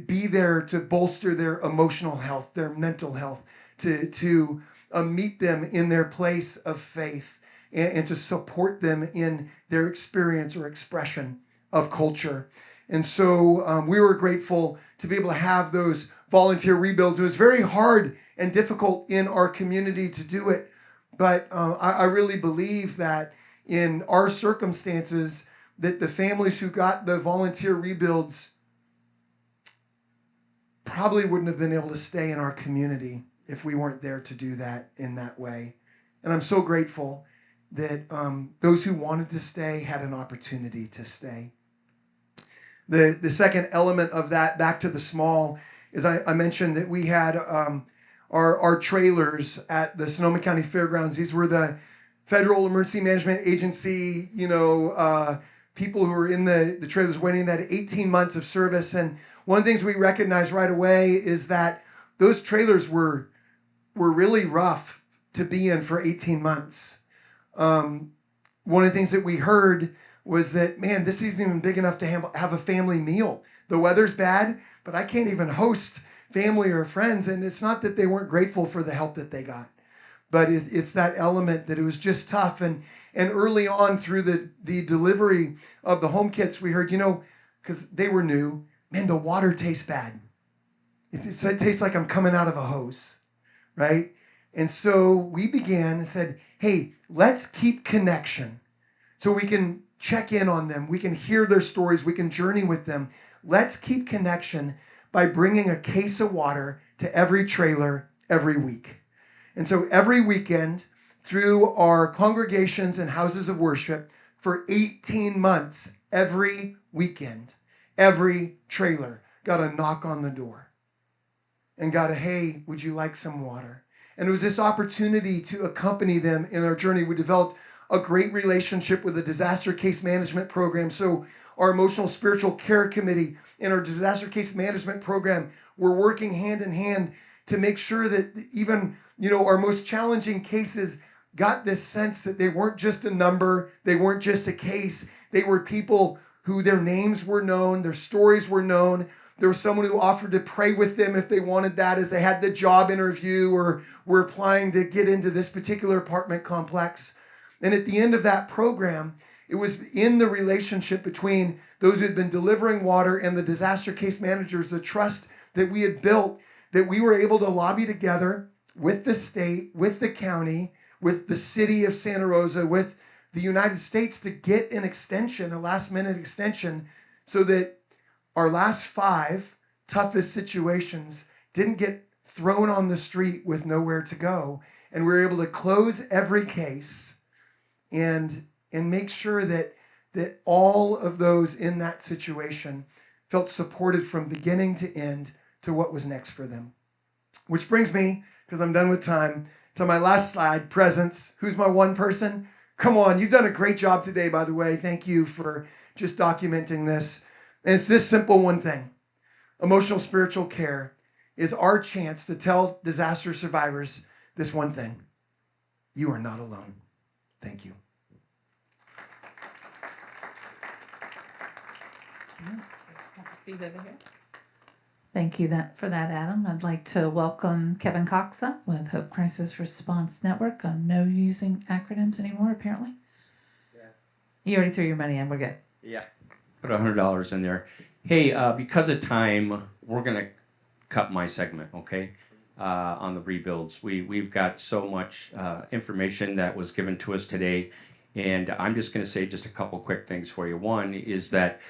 be there to bolster their emotional health, their mental health, to meet them in their place of faith, and to support them in their experience or expression of culture. And so we were grateful to be able to have those volunteer rebuilds. It was very hard and difficult in our community to do it, but I really believe that in our circumstances, that the families who got the volunteer rebuilds probably wouldn't have been able to stay in our community if we weren't there to do that in that way. And I'm so grateful that those who wanted to stay had an opportunity to stay. The second element of that, back to the small, is I mentioned that we had our trailers at the Sonoma County Fairgrounds. These were the Federal Emergency Management Agency, people who were in the trailers waiting that 18 months of service. And one of the things we recognized right away is that those trailers were really rough to be in for 18 months. One of the things that we heard was that, man, this isn't even big enough to have a family meal. The weather's bad, but I can't even host family or friends. And it's not that they weren't grateful for the help that they got, but it's that element that it was just tough. And early on through the delivery of the home kits, we heard, because they were new, man, the water tastes bad. It tastes like I'm coming out of a hose, right? And so we began and said, hey, let's keep connection so we can check in on them. We can hear their stories. We can journey with them. Let's keep connection by bringing a case of water to every trailer every week. And so every weekend, through our congregations and houses of worship, for 18 months, every weekend, every trailer got a knock on the door and got a, hey, would you like some water? And it was this opportunity to accompany them in our journey. We developed a great relationship with the disaster case management program. So our emotional spiritual care committee and our disaster case management program were working hand in hand to make sure that even, our most challenging cases got this sense that they weren't just a number, they weren't just a case, they were people who their names were known, their stories were known. There was someone who offered to pray with them if they wanted that as they had the job interview or were applying to get into this particular apartment complex. And at the end of that program, it was in the relationship between those who had been delivering water and the disaster case managers, the trust that we had built, that we were able to lobby together with the state, with the county, with the city of Santa Rosa, with the United States to get an extension, a last minute extension, so that our last 5 toughest situations didn't get thrown on the street with nowhere to go. And we were able to close every case and make sure that all of those in that situation felt supported from beginning to end to what was next for them. Which brings me, because I'm done with time, to my last slide, presence. Who's my one person? Come on, you've done a great job today, by the way. Thank you for just documenting this. And it's this simple one thing. Emotional spiritual care is our chance to tell disaster survivors this one thing. You are not alone. Thank you. Seat over here. Thank you for that, Adam. I'd like to welcome Kevin Coxa with Hope Crisis Response Network. I'm no using acronyms anymore, apparently. Yeah. You already threw your money in. We're good. Yeah. Put $100 in there. Hey, because of time, we're going to cut my segment, okay, on the rebuilds. We've got so much information that was given to us today, and I'm just going to say just a couple quick things for you. One is that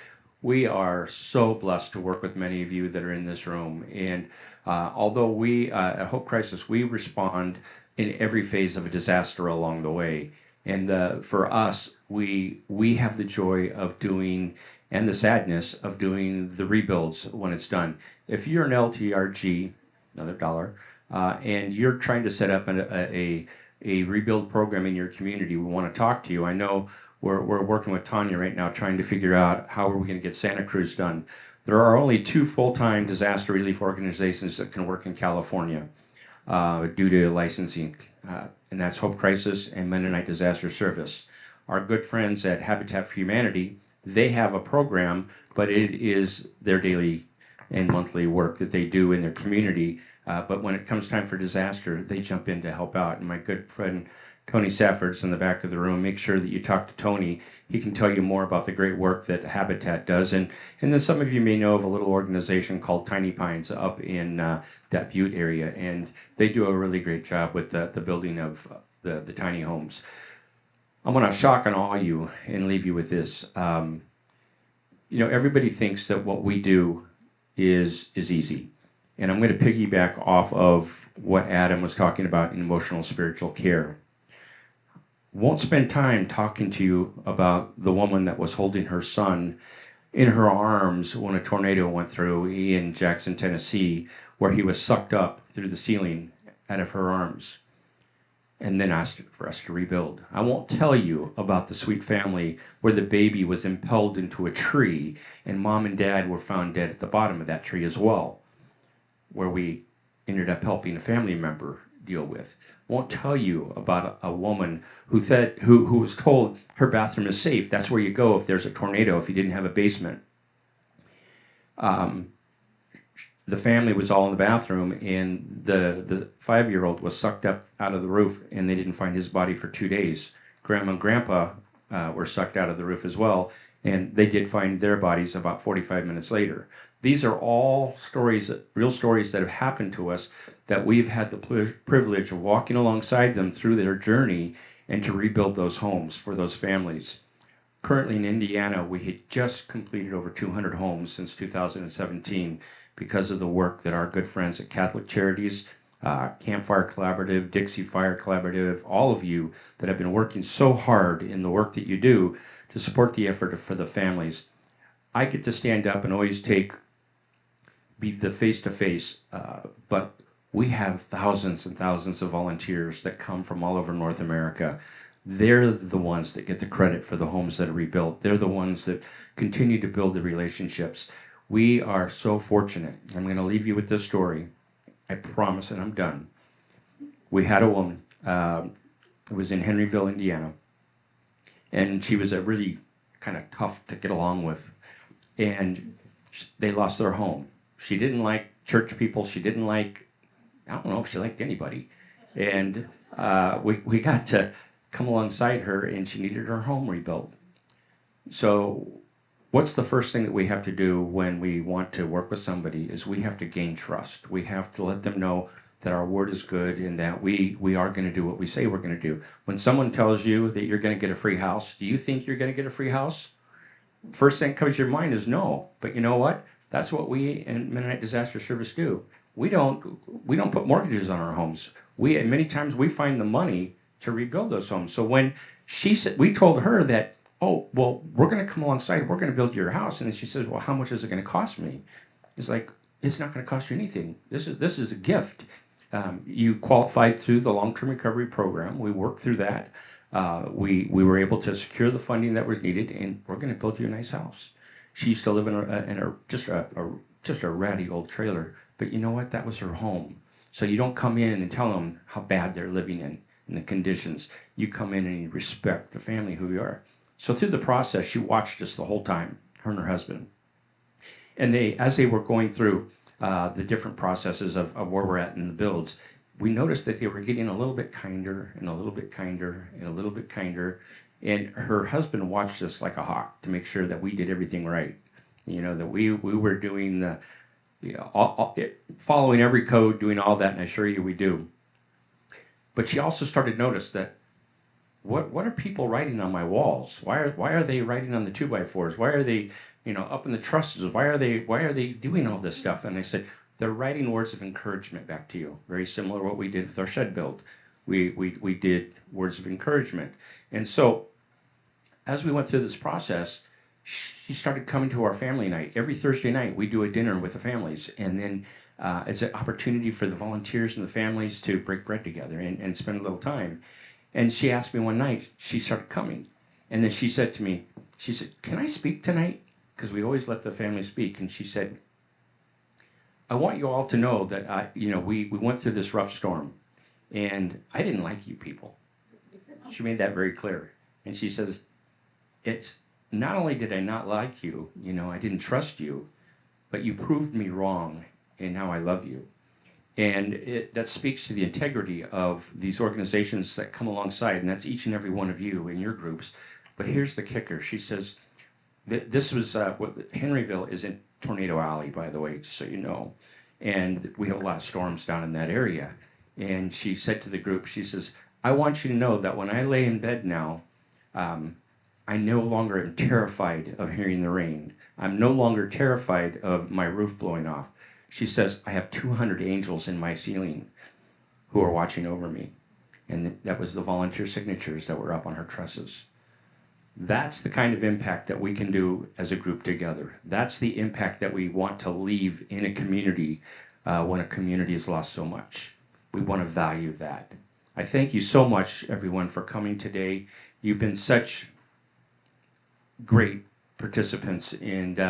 we are so blessed to work with many of you that are in this room. And although we at Hope Crisis, we respond in every phase of a disaster along the way. And for us, we have the joy of doing, and the sadness of doing the rebuilds when it's done. If you're an LTRG, another dollar, and you're trying to set up a rebuild program in your community, we want to talk to you. I know we're working with Tanya right now trying to figure out how are we going to get Santa Cruz done. There are only 2 full-time disaster relief organizations that can work in California due to licensing, and that's Hope Crisis and Mennonite Disaster Service. Our good friends at Habitat for Humanity, they have a program, but it is their daily and monthly work that they do in their community. But when it comes time for disaster, they jump in to help out. And my good friend Tony Safford's in the back of the room. Make sure that you talk to Tony. He can tell you more about the great work that Habitat does. And then some of you may know of a little organization called Tiny Pines up in that Butte area. And they do a really great job with the building of the tiny homes. I'm going to shock on all you and leave you with this. Everybody thinks that what we do is easy. And I'm going to piggyback off of what Adam was talking about in emotional spiritual care. Won't spend time talking to you about the woman that was holding her son in her arms when a tornado went through in Jackson, Tennessee, where he was sucked up through the ceiling out of her arms and then asked for us to rebuild. I won't tell you about the sweet family where the baby was impelled into a tree and mom and dad were found dead at the bottom of that tree as well, where we ended up helping a family member deal with. Won't tell you about a woman who was told her bathroom is safe. That's where you go if there's a tornado, if you didn't have a basement. The family was all in the bathroom, and the 5-year-old was sucked up out of the roof, and they didn't find his body for 2 days. Grandma and Grandpa were sucked out of the roof as well, and they did find their bodies about 45 minutes later. These are all stories, real stories that have happened to us, that we've had the privilege of walking alongside them through their journey and to rebuild those homes for those families. Currently in Indiana, we had just completed over 200 homes since 2017 because of the work that our good friends at Catholic Charities, Campfire Collaborative, Dixie Fire Collaborative, all of you that have been working so hard in the work that you do to support the effort for the families. I get to stand up and always be the face-to-face, but we have thousands and thousands of volunteers that come from all over North America. They're the ones that get the credit for the homes that are rebuilt. They're the ones that continue to build the relationships. We are so fortunate. I'm going to leave you with this story. I promise, and I'm done. We had a woman, it was in Henryville, Indiana, and she was a really kind of tough to get along with. And they lost their home. She didn't like church people. She didn't like, I don't know if she liked anybody. And we got to come alongside her, and she needed her home rebuilt. So what's the first thing that we have to do when we want to work with somebody is we have to gain trust. We have to let them know that our word is good and that we are going to do what we say we're going to do. When someone tells you that you're going to get a free house, do you think you're going to get a free house? First thing that comes to your mind is no. But you know what? That's what we in Mennonite Disaster Service do. We don't put mortgages on our homes. Many times we find the money to rebuild those homes. So when she said, we told her that, oh, well, we're going to come alongside, we're going to build your house. And then she says, well, how much is it going to cost me? It's like, it's not going to cost you anything. This is a gift. You qualified through the long-term recovery program. We worked through that. We were able to secure the funding that was needed, and we're going to build you a nice house. She used to live in just a ratty old trailer, but you know what? That was her home. So you don't come in and tell them how bad they're living in and the conditions. You come in and you respect the family who you are. So through the process, she watched us the whole time, her and her husband. And as they were going through the different processes of where we're at in the builds, we noticed that they were getting a little bit kinder and a little bit kinder and a little bit kinder. And her husband watched us like a hawk to make sure that we did everything right. You know, that we were doing following every code, doing all that, and I assure you we do. But she also started to notice that what are people writing on my walls? Why are they writing on the 2x4s? Why are they, up in the trusses? Why are they doing all this stuff? And I said, they're writing words of encouragement back to you. Very similar to what we did with our shed build. We did words of encouragement. And so as we went through this process, she started coming to our family night. Every Thursday night, we do a dinner with the families. And then it's an opportunity for the volunteers and the families to break bread together and spend a little time. And she asked me one night, she started coming. And then she said to me, can I speak tonight? Because we always let the family speak. And she said, I want you all to know that we went through this rough storm. And I didn't like you people. She made that very clear. And she says, it's not only did I not like you, I didn't trust you, but you proved me wrong, and now I love you. And that speaks to the integrity of these organizations that come alongside, and that's each and every one of you in your groups. But here's the kicker. She says, this was Henryville is in Tornado Alley, by the way, just so you know. And we have a lot of storms down in that area. And she said to the group, she says, I want you to know that when I lay in bed now, I no longer am terrified of hearing the rain. I'm no longer terrified of my roof blowing off. She says, I have 200 angels in my ceiling who are watching over me. And that was the volunteer signatures that were up on her trusses. That's the kind of impact that we can do as a group together. That's the impact that we want to leave in a community when a community has lost so much. We want to value that. I thank you so much, everyone, for coming today. You've been such great participants, and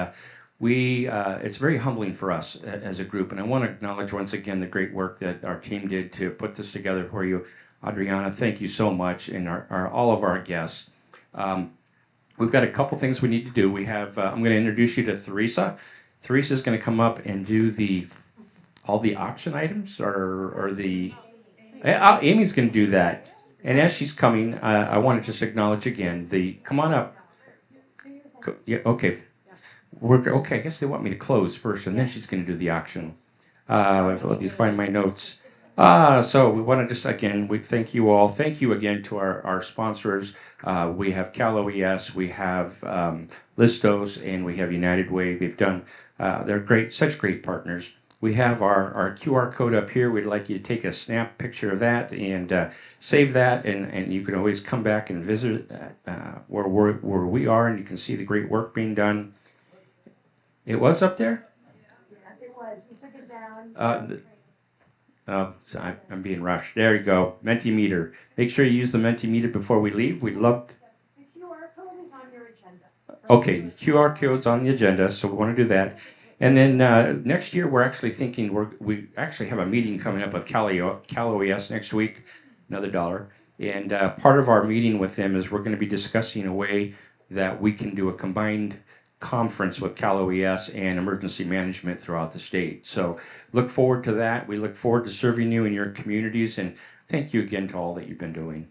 it's very humbling for us as a group. And I want to acknowledge once again the great work that our team did to put this together for you. Adriana, thank you so much, and all of our guests. We've got a couple things we need to do. We have, I'm going to introduce you to Theresa. Theresa's going to come up and do all the auction items, or Amy's going to do that. And as she's coming, I want to just acknowledge again come on up. Yeah, okay. Okay, I guess they want me to close first, and then she's going to do the auction. Let me find my notes. So we want to just, again, we thank you all. Thank you again to our sponsors. We have Cal OES, we have Listos, and we have United Way. They've done, they're great, such great partners. We have our QR code up here. We'd like you to take a snap picture of that and save that, and you can always come back and visit where we are, and you can see the great work being done. It was up there? Yeah, it was. We took it down. So I'm being rushed. There you go. Mentimeter. Make sure you use the Mentimeter before we leave. We'd love to. The QR code is on your agenda. Okay, the QR code's on the agenda, so we want to do that. And then next year, we're actually thinking we actually have a meeting coming up with Cal OES next week, another $1. And part of our meeting with them is we're going to be discussing a way that we can do a combined conference with Cal OES and emergency management throughout the state. So look forward to that. We look forward to serving you in your communities, and thank you again to all that you've been doing.